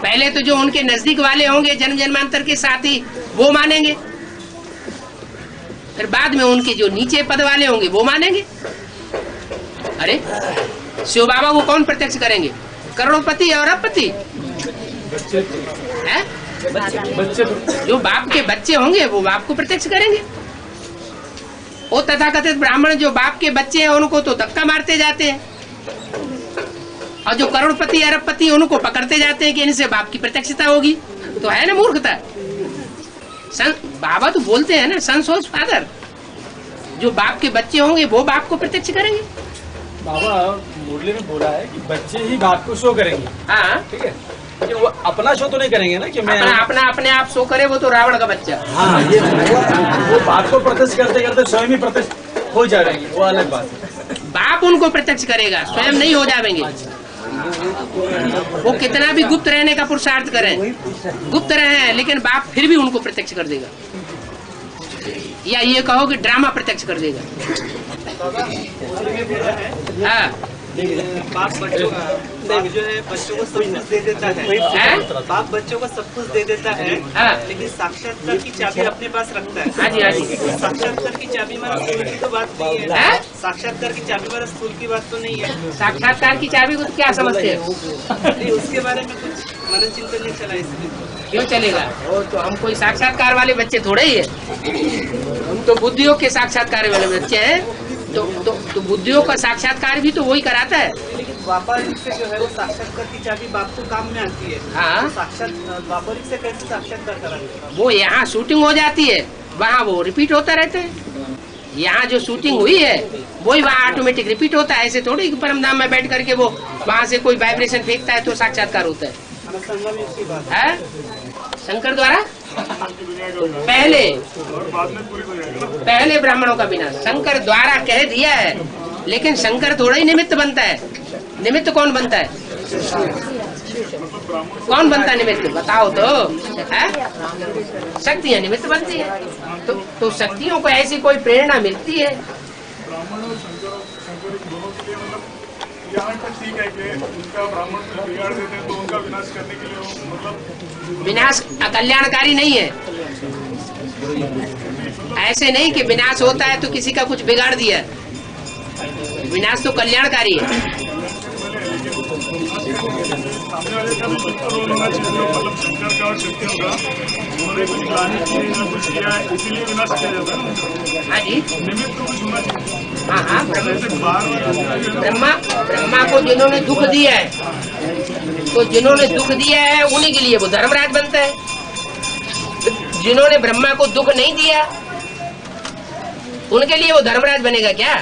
पहले तो जो उनके नजदीक वाले होंगे, जन्म जन्मांतर के साथी, वो मानेंगे, फिर बाद में उनके जो नीचे पद वाले होंगे वो मानेंगे। अरे शिव बाबा को कौन प्रत्यक्ष करेंगे? करोड़पति और अरबपति है? बच्चे जो बाप के बच्चे होंगे वो बाप को प्रत्यक्ष करेंगे। वो तथाकथित ब्राह्मण जो बाप के बच्चे हैं उनको तो धक्का मारते जाते हैं, और जो करोड़पति अरबपति उनको पकड़ते जाते हैं कि इनसे बाप की प्रत्यक्षता होगी। तो है ना मूर्खता। बाबा तो बोलते हैं ना, सन्स ऑफ फादर, जो बाप के बच्चे होंगे वो बाप को प्रत्यक्ष करेंगे। बाबा मुरली में बोला है कि बच्चे ही बाप को शो करेंगे। हाँ, ठीक है, कि वो अपना शो तो नहीं करेंगे ना, कि मैं अपने आप शो करे, वो तो रावण का बच्चा। हाँ, ये वो बाप को प्रत्यक्ष करते करते स्वयं ही प्रत्यक्ष हो जाएंगे, वो अलग बात है। बाप उनको प्रत्यक्ष करेगा, स्वयं नहीं हो जाएंगे। वो कितना भी गुप्त रहने का पुरुषार्थ करें, गुप्त रहे, लेकिन बाप फिर भी उनको प्रत्यक्ष कर देगा, या ये कहो कि ड्रामा प्रत्यक्ष कर देगा। हाँ, बाप बच्चों बाप जो है बच्चों को सब कुछ दे देता है, बाप बच्चों को सब कुछ दे देता है, लेकिन साक्षात्कार की चाबी अपने पास रखता है। हाँ जी, हाँ जी। साक्षात्कार की चाबी मारा स्थूल की तो बात नहीं है। साक्षात्कार की चाबी मारा स्थूल की बात तो नहीं है। साक्षात्कार की चाबी को क्या समझते हो? उसके बारे में कुछ मनन चिंतन नहीं चला, इसलिए क्यों चलेगा? वो तो हम कोई साक्षात्कार वाले बच्चे थोड़े ही है, हम तो बुद्धियों के साक्षात्कार वाले बच्चे हैं। तो बुद्धियों का साक्षात्कार भी तो वही कराता है। लेकिन व्यापारिक से जो है वो साक्षात्कार की चाबी बाप को काम में आती है। हाँ, व्यापारिक से कैसे साक्षात्कार कराते? वो यहाँ शूटिंग हो जाती है, वहाँ वो रिपीट होता रहता है। यहाँ जो शूटिंग हुई है वही वहाँ ऑटोमेटिक रिपीट होता है। ऐसे थोड़ी कि परमधाम में बैठ करके वो वहाँ से कोई वाइब्रेशन फेंकता है तो साक्षात्कार होता है? शंकर द्वारा पहले ब्राह्मणों का विनाश शंकर द्वारा कह दिया है, लेकिन शंकर थोड़ा ही निमित्त बनता है। निमित्त कौन बनता है? कौन बनता है निमित्त? बताओ तो। शक्तियाँ निमित्त बनती है। तो शक्तियों को ऐसी कोई प्रेरणा मिलती है। ठीक है कि उनका ब्राह्मण बिगाड़ देते हैं तो उनका विनाश करने के लिए मतलब विनाश अकल्याणकारी नहीं है। ऐसे नहीं कि विनाश होता है तो किसी का कुछ बिगाड़ दिया। विनाश तो कल्याणकारी है। सामने वाले का रोल होना चाहिए, मतलब शंकर का और शक्ति होगा, उन्होंने कुछ गाने किए कुछ किया इसीलिए विनाश किया जाता है। हाँ जी, निमित्त तो कुछ होना चाहिए। हाँ ब्रह्मा को जिन्होंने दुख दिया है, तो जिन्होंने दुख दिया है उन्हीं के लिए वो धर्मराज बनता है। जिन्होंने ब्रह्मा को दुख नहीं दिया उनके लिए वो धर्मराज बनेगा क्या?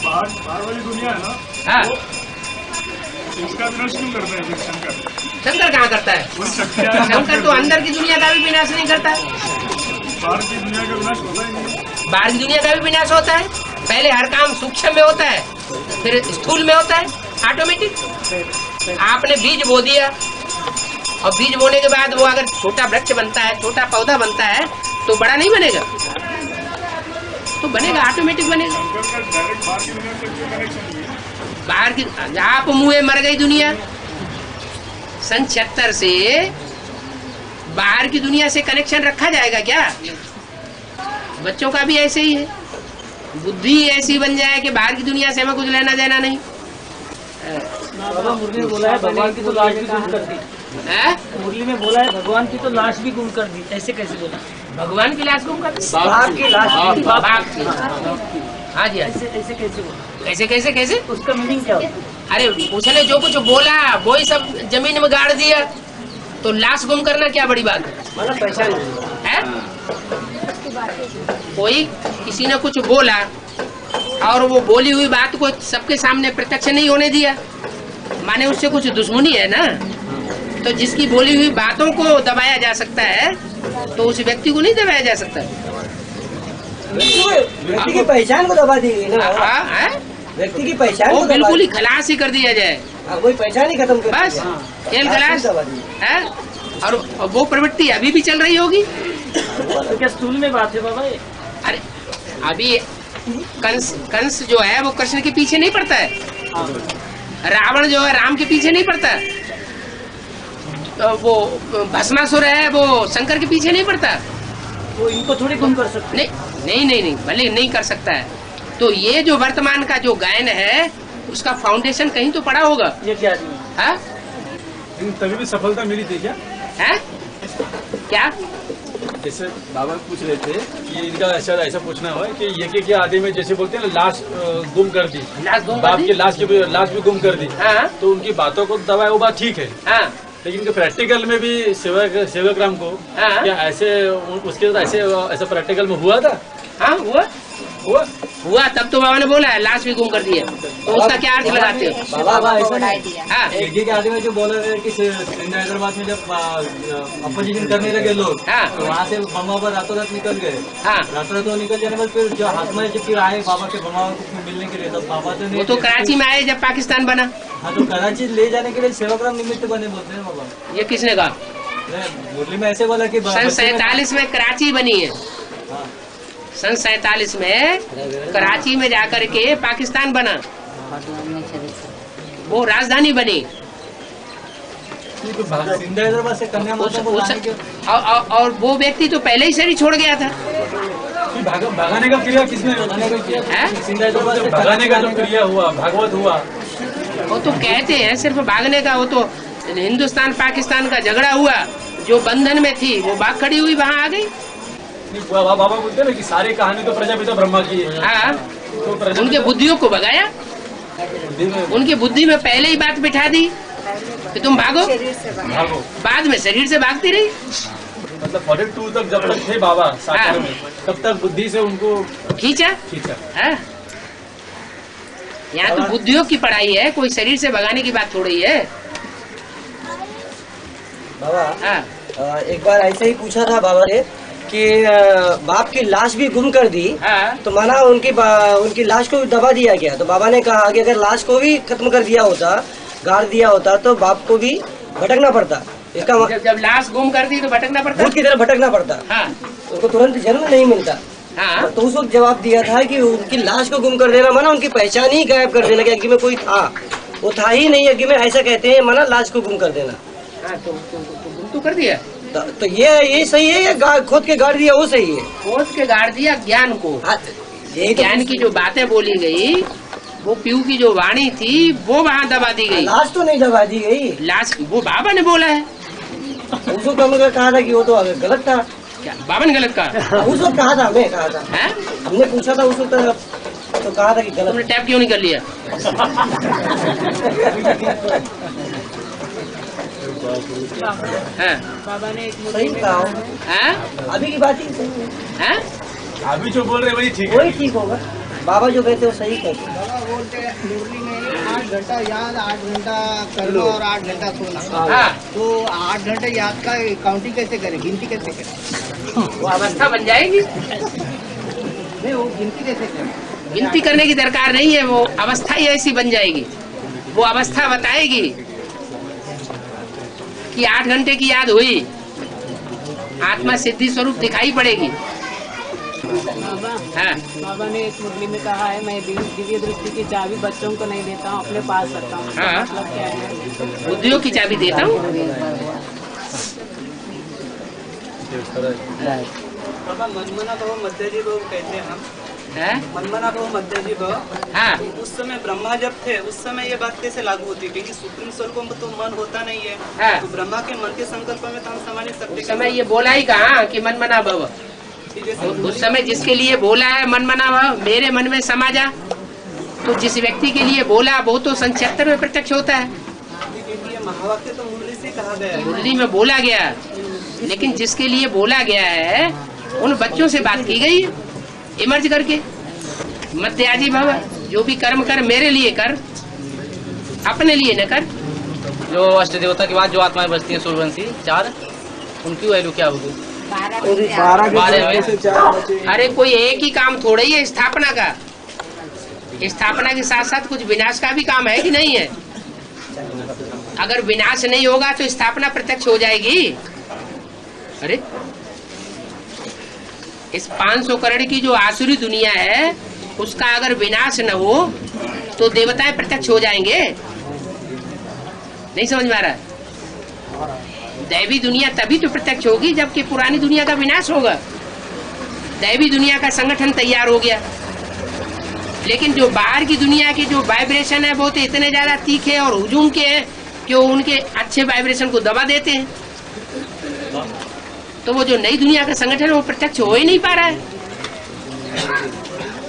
बाहर वाली दुनिया है ना, हाँ, इसका विनाश क्यों करते हैं शंकर? शंकर कहाँ करता है? शंकर तो अंदर की दुनिया का भी विनाश नहीं करता। बाहर की दुनिया का विनाश होता ही नहीं। बाहर की दुनिया का भी विनाश होता है। पहले हर काम सूक्ष्म में होता है, फिर स्थूल में होता है ऑटोमेटिक। आपने बीज बो दिया और बीज बोने के बाद वो अगर छोटा वृक्ष बनता है, छोटा पौधा बनता है तो बड़ा नहीं बनेगा, तो बनेगा ऑटोमेटिक बनेगा। बाहर की आप मुँहे मर गई दुनिया। सन 76 से बाहर की दुनिया से कनेक्शन रखा जाएगा क्या? बच्चों का भी ऐसे ही है। बुद्धि ऐसी बन जाए कि बाहर की दुनिया से हमें कुछ लेना देना नहीं। मुरली में बोला है भगवान की तो लाश भी गुम कर दी। मुरली में बोला है भगवान की तो लाश भी गुम कर दी। ऐसे कैसे बोला? भगवान की लाश गुम कर दी? बाप की लाश। हाँ जी, ऐसे कैसे बोला? कैसे उसका मीनिंग क्या होता? अरे उसने जो कुछ बोला वही सब जमीन में गाड़ दिया, तो लाश गुम करना क्या बड़ी बात है? मतलब पहचान है? कोई किसी ने कुछ बोला और वो बोली हुई बात को सबके सामने प्रत्यक्ष नहीं होने दिया, माने उससे कुछ दुश्मनी है ना। तो जिसकी बोली हुई बातों को दबाया जा सकता है तो उस व्यक्ति को नहीं दबाया जा सकता। व्यक्ति की पहचान को दबा दी ना। व्यक्ति की पहचान वो बिल्कुल ही खलास ही कर दिया जाए। वही पहचान ही खत्म कर बस खेल खलास है। और वो प्रवृत्ति अभी भी चल रही होगी। तो क्या स्थूल में बात है बाबा? अरे अभी कंस जो है वो कृष्ण के पीछे नहीं पड़ता है। रावण जो है राम के पीछे नहीं पड़ता। तो वो भस्मासुर है वो शंकर के पीछे नहीं पड़ता। वो इनको थोड़ी गुम कर सकते? नहीं, भले नहीं कर सकता है। तो ये जो वर्तमान का जो गायन है उसका फाउंडेशन कहीं तो पड़ा होगा। ये क्या है? तभी भी सफलता मिली थी क्या? है क्या? जैसे बाबा पूछ रहे थे कि इनका ऐसा पूछना हो कि ये क्या आदि में जैसे बोलते हैं ना लाश गुम कर दी, बाप की लाश भी गुम कर दी। हाँ? तो उनकी बातों को दबाया वो बात ठीक है। हाँ? लेकिन प्रैक्टिकल में भी सेवक राम को क्या ऐसे उसके साथ ऐसे प्रैक्टिकल में हुआ था? हाँ हुआ तब तो बाबा ने बोला है लाश भी गुम कर दिया। तो उसका क्या अर्थ लगाते हो? बाबा ऐसा हाँ के आदमी में जो बोला है कि हैदराबाद में जब अपोजिशन करने लगे लोग, हाँ, तो वहाँ से बमा पर रातों रात निकल गए। हाँ, रातों रात निकल जाने बाद फिर जो हाथ में जब फिर आए बाबा के बमा को मिलने के लिए, तब बाबा तो वो तो कराची में आए जब पाकिस्तान बना। हाँ, तो कराची ले जाने के लिए सेवकराम निमित्त बने बोलते हैं बाबा। ये किसने कहा? मुरली में ऐसे बोला कि सन 47 में कराची बनी है। सन 47 में कराची में जाकर के पाकिस्तान बना, वो राजधानी बनी। हैदराबाद से कन्या और वो व्यक्ति तो पहले ही शरीर छोड़ गया था। भगाने का क्रिया किसने? भगाने का जो क्रिया हुआ भागवत हुआ, वो तो कहते हैं सिर्फ भागने का। वो तो हिंदुस्तान पाकिस्तान का झगड़ा हुआ, जो बंधन में थी वो भाग खड़ी हुई वहाँ आ गई। बाबा बोलते हैं ना कि सारी कहानी तो प्रजापिता ब्रह्मा की है। हाँ, तो उनके बुद्धियों को भगाया, उनकी बुद्धि में पहले ही बात बिठा दी कि तुम भागो, बाद में शरीर से भागती रही। मतलब 42 तक जब तक थे बाबा साकार में, तब तक बुद्धि से उनको खींचा। यहाँ तो बुद्धियों की पढ़ाई है, कोई शरीर से भगाने की बात थोड़ी है। बाबा एक बार ऐसे ही पूछा था बाबा ने कि बाप की लाश भी गुम कर दी, तो माना उनकी लाश को भी दबा दिया गया। तो बाबा ने कहा कि अगर लाश को भी खत्म कर दिया होता, गाड़ दिया होता, तो बाप को भी भटकना पड़ता। इसका जब लाश गुम कर दी तो भटकना पड़ता, भूत की तरह भटकना पड़ता। उनको तुरंत जन्म नहीं मिलता। तो उस वक्त जवाब दिया था कि उनकी लाश को गुम कर देना माना उनकी पहचान ही गायब कर देना, कि अग्नि में कोई था, वो था ही नहीं अग्नि में, ऐसा कहते हैं, माना लाश को गुम कर देना। तो गुम तो कर दिया। तो ये सही है या खोद के गाड़ दिया वो सही है? खोद के गाड़ दिया ज्ञान को। ज्ञान की जो बातें बोली गई, वो पीयू की जो वाणी थी वो वहाँ दबा दी गई। लाश तो नहीं दबा दी गई, लाश वो बाबा ने बोला है। उस वक्त हमने कहा था कि वो तो गलत था। क्या बाबा ने गलत कहा? उस वक्त कहा था, हमें कहा था, हमने पूछा था उस वक्त, तो कहा था कि गलत। तुमने टैप क्यों नहीं कर लिया? बाबा ने सही कहा। अभी की बात ही सही है। अभी जो बोल रहे वही ठीक है, वही ठीक होगा। बाबा जो कहते हैं वो सही कहते हैं। बाबा बोलते हैं मुरली में 8 घंटा याद, 8 घंटा करना और 8 घंटा सोना। तो 8 घंटे याद का काउंटिंग कैसे करें, गिनती कैसे करें? वो अवस्था बन जाएगी। नहीं, वो गिनती कैसे करें? गिनती करने की दरकार नहीं है, वो अवस्था ही ऐसी बन जाएगी। वो अवस्था बताएगी कि 8 घंटे की याद हुई, आत्मा सिद्धि स्वरूप दिखाई पड़ेगी। बाबा ने एक मुरली में कहा है, मैं दिव्य दृष्टि की चाबी बच्चों को नहीं देता हूँ, अपने पास रखता हूँ। मतलब क्या है? बुद्धियों की चाबी देता हूँ। बाबा मनमना भव मध्यजी भव कहते हैं हम, मनमना भव मध्यजी भव। उस समय ब्रह्मा जब थे, उस समय ये बात कैसे लागू होती है? क्योंकि सुप्रीम स्वरूप में तो मन होता नहीं है, तो ब्रह्मा के मन के संकल्प में तो हम समझ नहीं सकते। उस समय ये बोला ही कहाँ कि मनमना भव? उस समय जिसके लिए बोला है मनमना भव, मेरे मन में समा जा, तो जिस व्यक्ति के लिए बोला वो तो संक्षेत्र में प्रत्यक्ष होता है। महावाक्य तो मुरली से कहा गया है, मुरली में बोला गया, लेकिन जिसके लिए बोला गया है उन बच्चों से बात की गई इमर्ज करके। मध्याजी भव, जो भी कर्म कर मेरे लिए कर, अपने लिए न कर। जो अष्ट देवता के बाद जो आत्माएं बचती हैं सूर्यवंशी 4, उनकी वैल्यू क्या होगी? 12 से 4। अरे कोई एक ही काम थोड़ा ही है स्थापना का। स्थापना के साथ साथ कुछ विनाश का भी काम है कि नहीं है? अगर विनाश नहीं होगा तो स्थापना प्रत्यक्ष हो जाएगी। अरे इस 500 करोड़ की जो आसुरी दुनिया है, उसका अगर विनाश न हो तो देवताएं प्रत्यक्ष हो जाएंगे। नहीं समझ में आ रहा है? दैवी दुनिया तभी तो प्रत्यक्ष होगी जबकि पुरानी दुनिया का विनाश होगा। दैवी दुनिया का संगठन तैयार हो गया, लेकिन जो बाहर की दुनिया के जो वाइब्रेशन है वो तो इतने ज्यादा तीखे और हुजूम के हैं कि वो उनके अच्छे वाइब्रेशन को दबा देते हैं। तो वो जो नई दुनिया का संगठन है वो प्रत्यक्ष हो ही नहीं पा रहा है।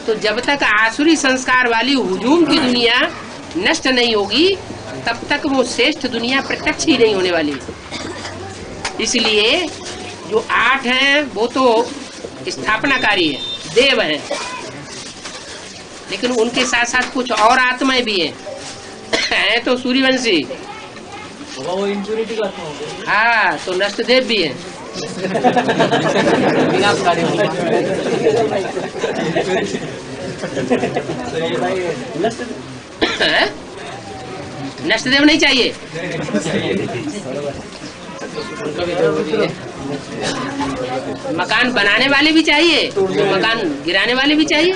तो जब तक आसुरी संस्कार वाली हुजूम की दुनिया नष्ट नहीं होगी, तब तक वो श्रेष्ठ दुनिया प्रत्यक्ष ही नहीं होने वाली। इसलिए जो 8 हैं वो तो स्थापनाकारी है, देव हैं, लेकिन उनके साथ साथ कुछ और आत्माएं भी हैं तो सूर्यवंशी। वो इम्प्योरिटी का हो गया। हाँ, तो नष्ट देव भी है। विनाशकारी नष्ट देव नहीं चाहिए। मकान बनाने वाले भी चाहिए, मकान गिराने वाले भी चाहिए।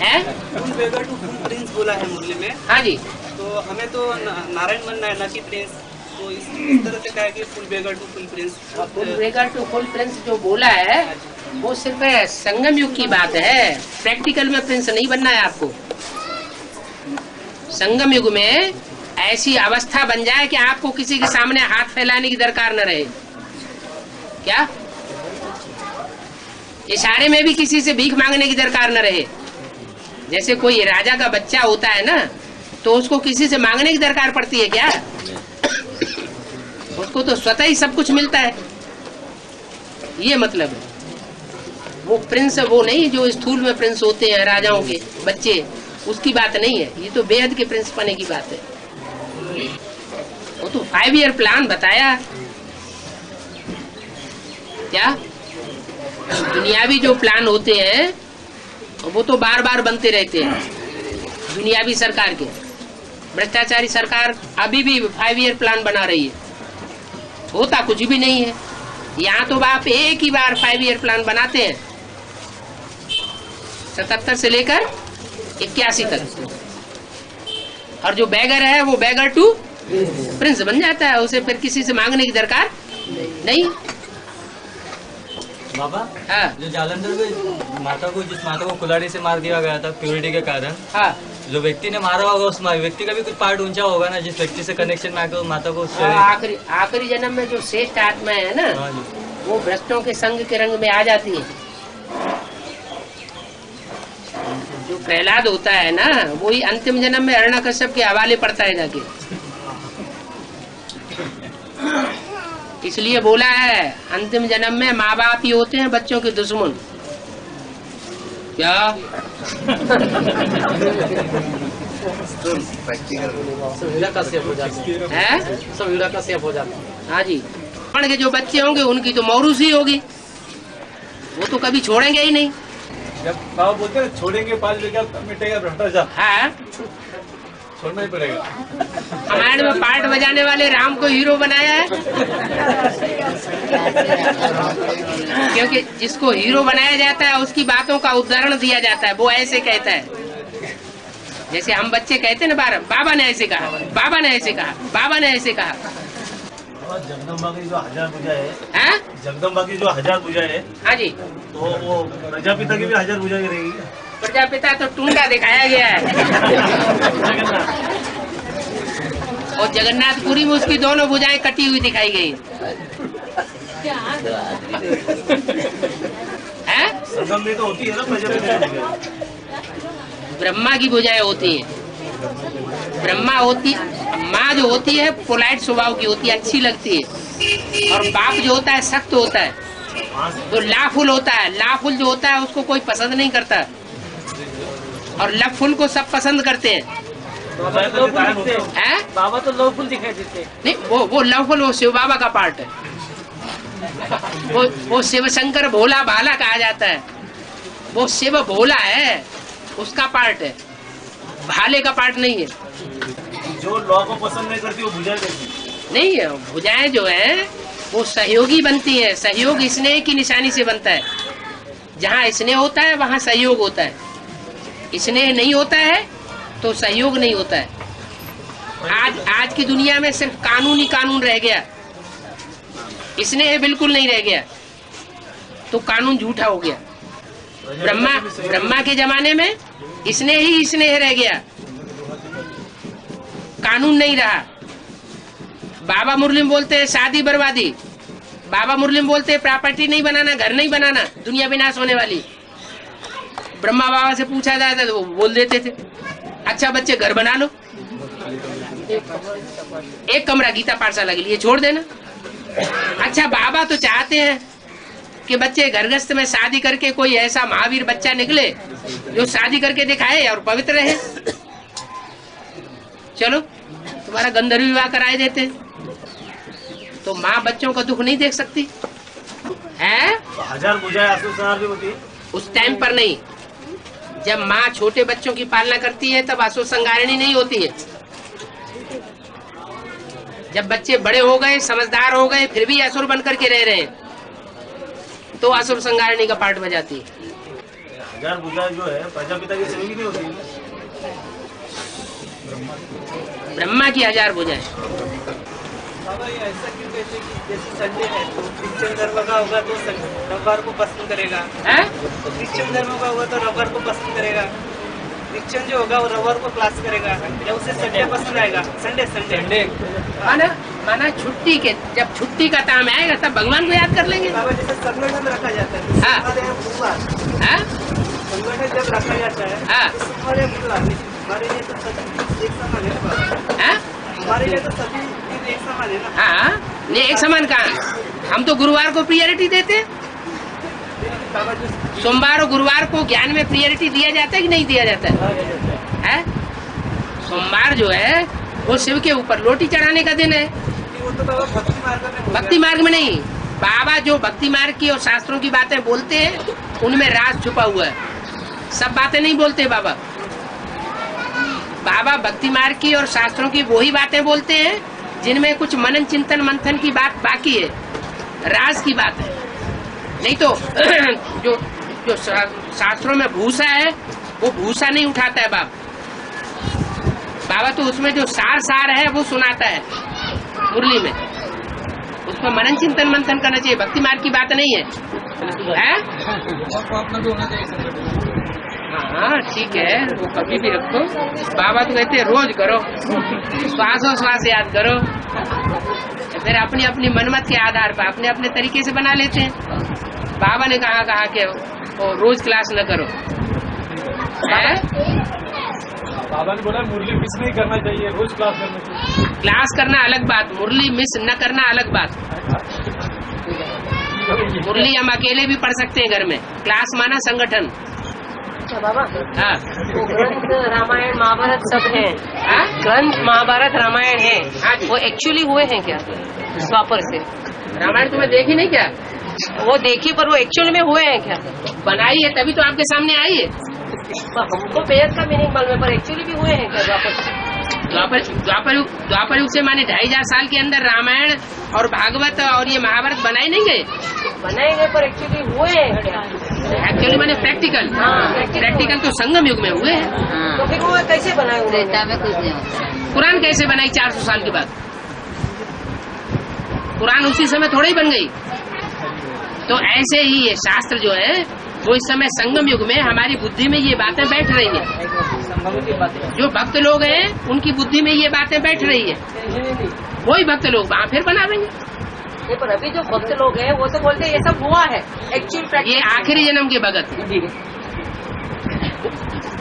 है full beggar to full prince बोला है मुरली में। हाँ जी। तो हमें तो नारायण बनना है, ना कि प्रिंस। तो इस तरह से कहा कि full beggar to full prince. Full beggar to full prince जो बोला है वो सिर्फ संगम युग की बात है। प्रैक्टिकल में प्रिंस नहीं बनना है आपको। संगम युग में ऐसी अवस्था बन जाए कि आपको किसी के सामने हाथ फैलाने की दरकार न रहे। क्या? इशारे में भी किसी से भीख मांगने की दरकार न रहे। जैसे कोई राजा का बच्चा होता है ना, तो उसको किसी से मांगने की दरकार पड़ती है क्या? उसको तो स्वतः ही सब कुछ मिलता है, ये मतलब है। वो प्रिंस वो नहीं जो स्थूल में प्रिंस होते हैं राजाओं के बच्चे, उसकी बात नहीं है, ये तो बेहद के प्रिंस बने की बात है। वो तो 5 ईयर प्लान बताया क्या? दुनियावी जो प्लान होते हैं वो तो बार बार बनते रहते हैं। दुनियावी सरकार के, भ्रष्टाचारी सरकार अभी भी 5 ईयर प्लान बना रही है, होता कुछ भी नहीं है। यहाँ तो आप एक ही बार 5 ईयर प्लान बनाते हैं 77 से लेकर 81 तक, और जो बैगर है वो बैगर टू प्रिंस बन जाता है, उसे फिर किसी से मांगने की दरकार नहीं। बाबा, हाँ। जो जालंधर में जिस माता को कुल्हाड़ी से मार दिया गया था प्योरिटी के कारण, हाँ। जो व्यक्ति ने मारा होगा उस व्यक्ति का भी कुछ पार्ट ऊंचा होगा ना, जिस व्यक्ति से कनेक्शन में आकर माता को आखिरी जन्म में जो श्रेष्ठ आत्मा है ना, वो भ्रष्टों के संग के रंग में आ जाती है। जो प्रहलाद होता है ना, वही अंतिम जन्म में हिरण्यकश्यप के हवाले पड़ता है जाके। इसलिए बोला है अंतिम जन्म में माँ बाप ही होते हैं बच्चों के दुश्मन। क्या हाँ जी, पण के जो बच्चे होंगे उनकी तो मौरूसी होगी, वो तो कभी छोड़ेंगे ही नहीं। जब बाबा बोलते हैं छोड़ेंगे 5 जगह मिटेगा भ्रष्टाचार, हाँ छोड़ना ही पड़ेगा। रामायण में पार्ट बजाने वाले राम को हीरो बनाया है, क्योंकि जिसको हीरो बनाया जाता है उसकी बातों का उदाहरण दिया जाता है, वो ऐसे कहता है। जैसे हम बच्चे कहते हैं ना, बाबा ने ऐसे कहा, बाबा ने ऐसे कहा, बाबा ने ऐसे कहा। जगदम्बा की जो 1000 भुजा है, जगदम्बा की जो 1000 भुजा है, हाँ जी, तो वो प्रजापिता की भी 1000 भुजा रहेगी। प्रजापिता तो टूंडा दिखाया गया है, और जगन्नाथपुरी में उसकी दोनों भुजाएं कटी हुई दिखाई गई है। संगम में तो होती है ना प्रजापिता, ब्रह्मा की भुजाएं होती हैं। ब्रह्मा होती, माँ जो होती है पोलाइट स्वभाव की होती है, अच्छी लगती है, और बाप जो होता है सख्त होता है, तो लाफुल होता है। लाफुल जो होता है उसको कोई पसंद नहीं करता, और लफुल को सब पसंद करते हैं। बाबा तो लवफुल दिखाई देते नहीं, वो लवफुल वो शिव बाबा का पार्ट है। वो शिव शंकर भोला भाला कहा जाता है, वो शिव भोला है, उसका पार्ट है, भाले का पार्ट नहीं है। जो लॉ को पसंद नहीं करती वो भुजाएं करती नहीं है। भुजाएं जो है वो सहयोगी बनती है। सहयोग स्नेह की निशानी से बनता है। जहाँ स्नेह होता है वहाँ सहयोग होता है, स्नेह नहीं होता है तो सहयोग नहीं होता है। आज की दुनिया में सिर्फ कानून ही कानून रह गया, स्नेह बिल्कुल नहीं रह गया, तो कानून झूठा हो गया। ब्रह्मा के जमाने में स्नेह ही स्नेह रह गया, कानून नहीं रहा। बाबा मुरलिम बोलते हैं शादी बर्बादी, बाबा मुरलिम बोलते हैं प्रॉपर्टी नहीं बनाना, घर नहीं बनाना, दुनिया विनाश होने वाली। ब्रह्मा बाबा से पूछा जाता तो वो बोल देते थे अच्छा बच्चे घर बना लो, एक कमरा गीता पाठशाला के लिए छोड़ देना। अच्छा बाबा तो चाहते हैं कि बच्चे घरगृहस्थ में शादी करके कोई ऐसा महावीर बच्चा निकले जो शादी करके दिखाए और पवित्र रहे। चलो तुम्हारा गंधर्व विवाह कराए देते, तो माँ बच्चों का दुख नहीं देख सकती है? 1000 भुजाएं भी होती है उस टाइम पर नहीं। जब माँ छोटे बच्चों की पालना करती है तब असुर संगारिणी नहीं होती है। जब बच्चे बड़े हो गए, समझदार हो गए, फिर भी असुर बन करके रह रहे हैं, तो असुर संगारिणी का पार्ट बजाती है। 1000 भुजाएं जो है प्रजापिता की सेवी नहीं होती है, ब्रह्मा की 1000 भुजाएं। बाबा ये ऐसा क्यों कहते हैं कि जैसे संडे है तो क्रिश्चियन धर्म का होगा तो रविवार को पसंद करेगा, क्रिश्चियन धर्म का होगा तो रविवार को पसंद करेगा, क्रिश्चियन जो होगा वो रविवार को क्लास करेगा, जब उसे संडे पसंद आएगा, संडे माना छुट्टी के, जब छुट्टी का टाइम आएगा तब भगवान को याद कर लेंगे। बाबा जैसे संगठन रखा जाता है, संगठन जब रखा जाता है हमारे लिए तो सभी एक समान है ना, हमारे लिए तो सभी एक समान है ना। हाँ नहीं, एक समान कहाँ, हम तो गुरुवार को प्रियोरिटी देते हैं। सोमवार और गुरुवार को ज्ञान में प्रियोरिटी दिया जाता है कि नहीं दिया जाता है? सोमवार जो है वो शिव के ऊपर लोटी चढ़ाने का दिन है। भक्ति मार्ग में नहीं, बाबा जो भक्ति मार्ग की और शास्त्रों की बातें बोलते हैं उनमें राज छुपा हुआ है, सब बातें नहीं बोलते बाबा। बाबा भक्ति मार्ग की और शास्त्रों की वही बातें बोलते हैं जिनमें कुछ मनन चिंतन मंथन की बात बाकी है, राज की बात है। नहीं तो जो शास्त्रों में भूसा है वो भूसा नहीं उठाता है बाबा तो उसमें जो सार है वो सुनाता है मुरली में, उसमें मनन चिंतन मंथन करना चाहिए, भक्ति मार्ग की बात नहीं है। हाँ ठीक है, वो कभी भी रखो, बाबा तो कहते हैं रोज करो, श्वासोश्वास याद करो, फिर अपनी अपनी मनमत के आधार पर अपने अपने तरीके से बना लेते हैं। बाबा ने कहा कि वो रोज क्लास न करो, बाबा ने बोला मुरली मिस नहीं करना चाहिए, रोज क्लास करना चाहिए। क्लास करना अलग बात, मुरली मिस न करना अलग बात। मुरली हम अकेले भी पढ़ सकते हैं घर में, क्लास माना संगठन। बाबा हाँ ग्रंथ रामायण महाभारत सब है, ग्रंथ महाभारत रामायण है, वो एक्चुअली हुए हैं क्या द्वापर से? रामायण तुम्हें देखी नहीं क्या? वो देखी पर वो एक्चुअली में हुए हैं क्या? बनाई है तभी तो आपके सामने आई है। हमको बेहद का मीनिंग मालूम है पर एक्चुअली भी हुए हैं क्या द्वापर युग से माने 2500 साल के अंदर रामायण और भागवत और ये महाभारत बनाए नहीं गए? बनाए गए पर एक्चुअली हुए हैं क्या? एक्चुअली मैंने प्रैक्टिकल प्रैक्टिकल तो संगम युग में हुए हैं। तो फिर वो कैसे बनाए हुए? कुछ नहीं होता। कुरान कैसे बनाई 400 साल के बाद? कुरान उसी समय थोड़ा ही बन गई। तो ऐसे ही ये शास्त्र जो है वो इस समय संगम युग में हमारी बुद्धि में ये बातें बैठ रही हैं। जो भक्त लोग हैं उनकी बुद्धि में ये बातें बैठ रही है, वही भक्त लोग वहाँ फिर बनावेंगे। पर अभी जो भक्त लोग हैं वो तो बोलते हैं ये सब हुआ है एक्चुअल। ये आखिरी जन्म के भगत,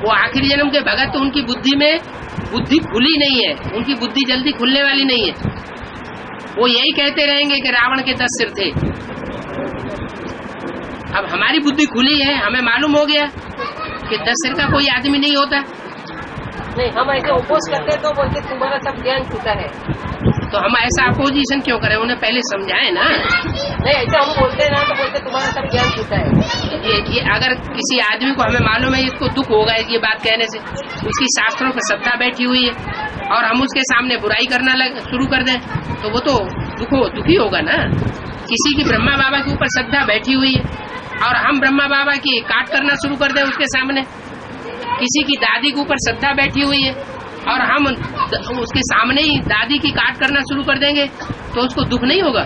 वो आखिरी जन्म के भगत, तो उनकी बुद्धि में बुद्धि खुली नहीं है, उनकी बुद्धि जल्दी खुलने वाली नहीं है। वो यही कहते रहेंगे कि रावण के 10 सिर थे। अब हमारी बुद्धि खुली है, हमें मालूम हो गया कि 10 सिर का कोई आदमी नहीं होता। नहीं, हम ऐसे ओपोज करते तो बोलते तुम्हारा सब ज्ञान छूटा है। तो हम ऐसा अपोजिशन क्यों करें? उन्हें पहले समझाए ना। नहीं, ऐसा हम बोलते ना तो बोलते तुम्हारा सब ज्ञान छूटा है। ये अगर किसी आदमी को हमें मालूम है इसको दुख होगा ये बात कहने से, उसकी शास्त्रों पर श्रद्धा बैठी हुई है और हम उसके सामने बुराई करना शुरू कर दें तो वो तो दुखी होगा ना। किसी की ब्रह्मा बाबा के ऊपर श्रद्धा बैठी हुई है और हम ब्रह्मा बाबा की काट करना शुरू कर दें उसके सामने, किसी की दादी के ऊपर श्रद्धा बैठी हुई है और हम उसके सामने ही दादी की काट करना शुरू कर देंगे तो उसको दुख नहीं होगा?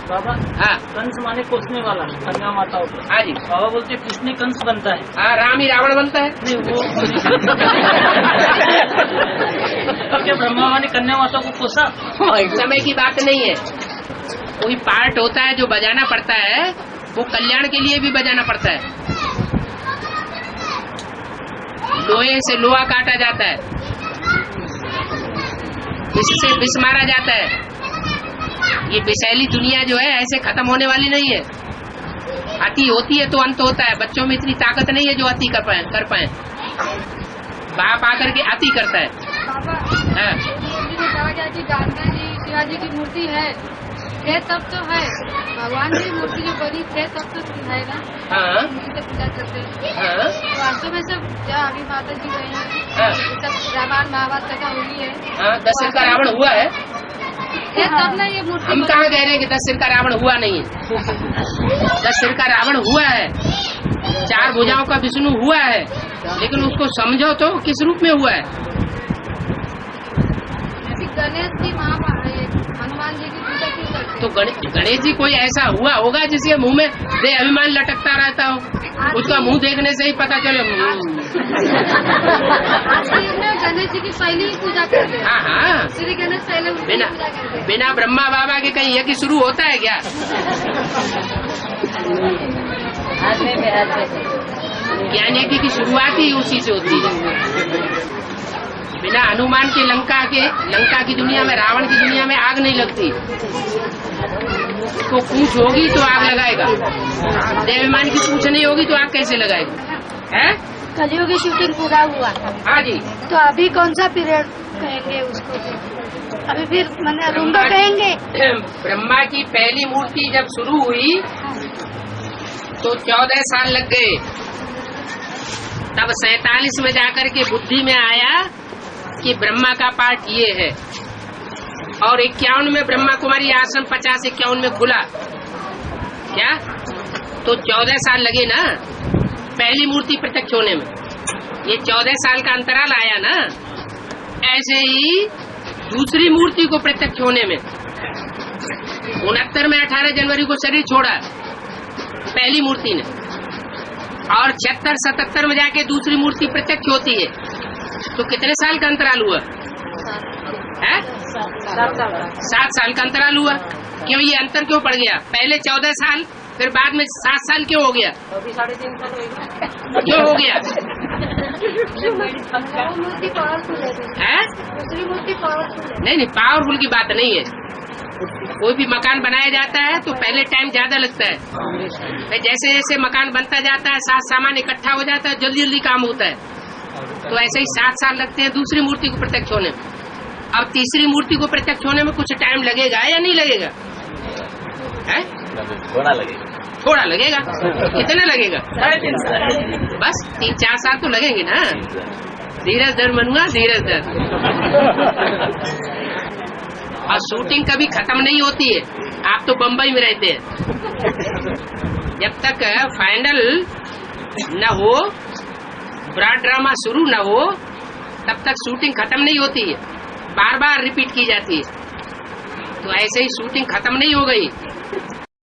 बाबा हाँ, कंस माने कोसने वाला कन्या माताओं को। हाँ जी, बाबा बोलते कृष्ण कंस बनता है। हाँ, राम ही रावण बनता है। नहीं वो क्या ब्रह्मा माने कन्या माताओं को कोसा? समय की बात नहीं है, कोई पार्ट होता है जो बजाना पड़ता है, वो कल्याण के लिए भी बजाना पड़ता है। लोहे से लोहा काटा जाता है, विष से विष मारा जाता है। ये विषैली दुनिया जो है ऐसे खत्म होने वाली नहीं है। अति होती है तो अंत होता है। बच्चों में इतनी ताकत नहीं है जो अति कर पाए। बाप आकर के अति करता है। गंगा जी शिवाजी की मूर्ति है तब तो है, भगवान की मूर्ति जो बनी थे तब तो है ना। हाँ, पूजा करते हैं। हाँ, वास्तव में सब क्या अभी माता जी गई है, सब रामायण महाभारत कथा हुई है। हाँ, 10 सिर का रावण हुआ है तब ना ये मूर्ति। हम कहाँ कह रहे हैं कि 10 सिर का रावण हुआ नहीं है? 10 सिर का रावण हुआ है, 4 भुजाओं का विष्णु हुआ है, लेकिन उसको समझो तो किस रूप में हुआ है। गणेश जी हनुमान जी की पूजा क्यों करते? तो गणेश जी कोई ऐसा हुआ होगा जिसके मुंह में दे अभिमान लटकता रहता हो, उसका मुंह देखने से ही पता चले। गणेश जी की पहले ही पूजा करते हैं। हाँ, श्री गणेश पहले बिना ब्रह्मा बाबा के कहीं यज्ञ शुरू होता है क्या? ज्ञान यज्ञ की शुरुआत ही उसी से होती है। बिना हनुमान के लंका की दुनिया में, रावण की दुनिया में आग नहीं लगती। तो पूंछ होगी तो आग लगाएगा, देवाभिमान की पूंछ नहीं होगी तो आग कैसे लगाएगा? है कलियुग की शूटिंग पूरा हुआ। हाँ जी। तो अभी कौन सा पीरियड कहेंगे उसको? अभी फिर मैंने रुंगा कहेंगे। ब्रह्मा की पहली मूर्ति जब शुरू हुई तो 14 साल लग गए। तब 47 में जाकर के बुद्धि में आया कि ब्रह्मा का पार्ट ये है, और 51 में ब्रह्मा कुमारी आश्रम 50-51 में खुला। क्या? तो 14 साल लगे ना पहली मूर्ति प्रत्यक्ष होने में। ये 14 साल का अंतराल आया ना। ऐसे ही दूसरी मूर्ति को प्रत्यक्ष होने में 69 में 18 जनवरी को शरीर छोड़ा पहली मूर्ति ने, और 76-77 में जाके दूसरी मूर्ति प्रत्यक्ष होती है। तो कितने साल का अंतराल हुआ है? 7 साल का अंतराल हुआ। क्यों ये अंतर क्यों पड़ गया? पहले 14 साल, फिर बाद में 7 साल क्यों हो गया? 3.5 साल हो गया। क्यों हो गया? मूर्ति पावरफुल है। दूसरी मूर्ति पावरफुल है। नहीं, पावरफुल की बात नहीं है। कोई भी मकान बनाया जाता है तो पहले टाइम ज्यादा लगता है। जैसे जैसे मकान बनता जाता है, सामान इकट्ठा हो जाता है, जल्दी जल्दी काम होता है। तो ऐसे ही 7 साल लगते हैं दूसरी मूर्ति को प्रत्यक्ष होने में। अब तीसरी मूर्ति को प्रत्यक्ष होने में कुछ टाइम लगेगा या नहीं लगेगा? है? थोड़ा लगेगा। कितना लगेगा? 3.5 बस 3-4 साल तो लगेंगे ना। धीरज धर मनुआ, धीरज धर। और शूटिंग कभी खत्म नहीं होती है। आप तो बम्बई में रहते हैं, जब तक फाइनल न हो, ब्रॉड ड्रामा शुरू न हो, तब तक शूटिंग खत्म नहीं होती है, बार बार रिपीट की जाती है। तो ऐसे ही शूटिंग खत्म नहीं हो गई,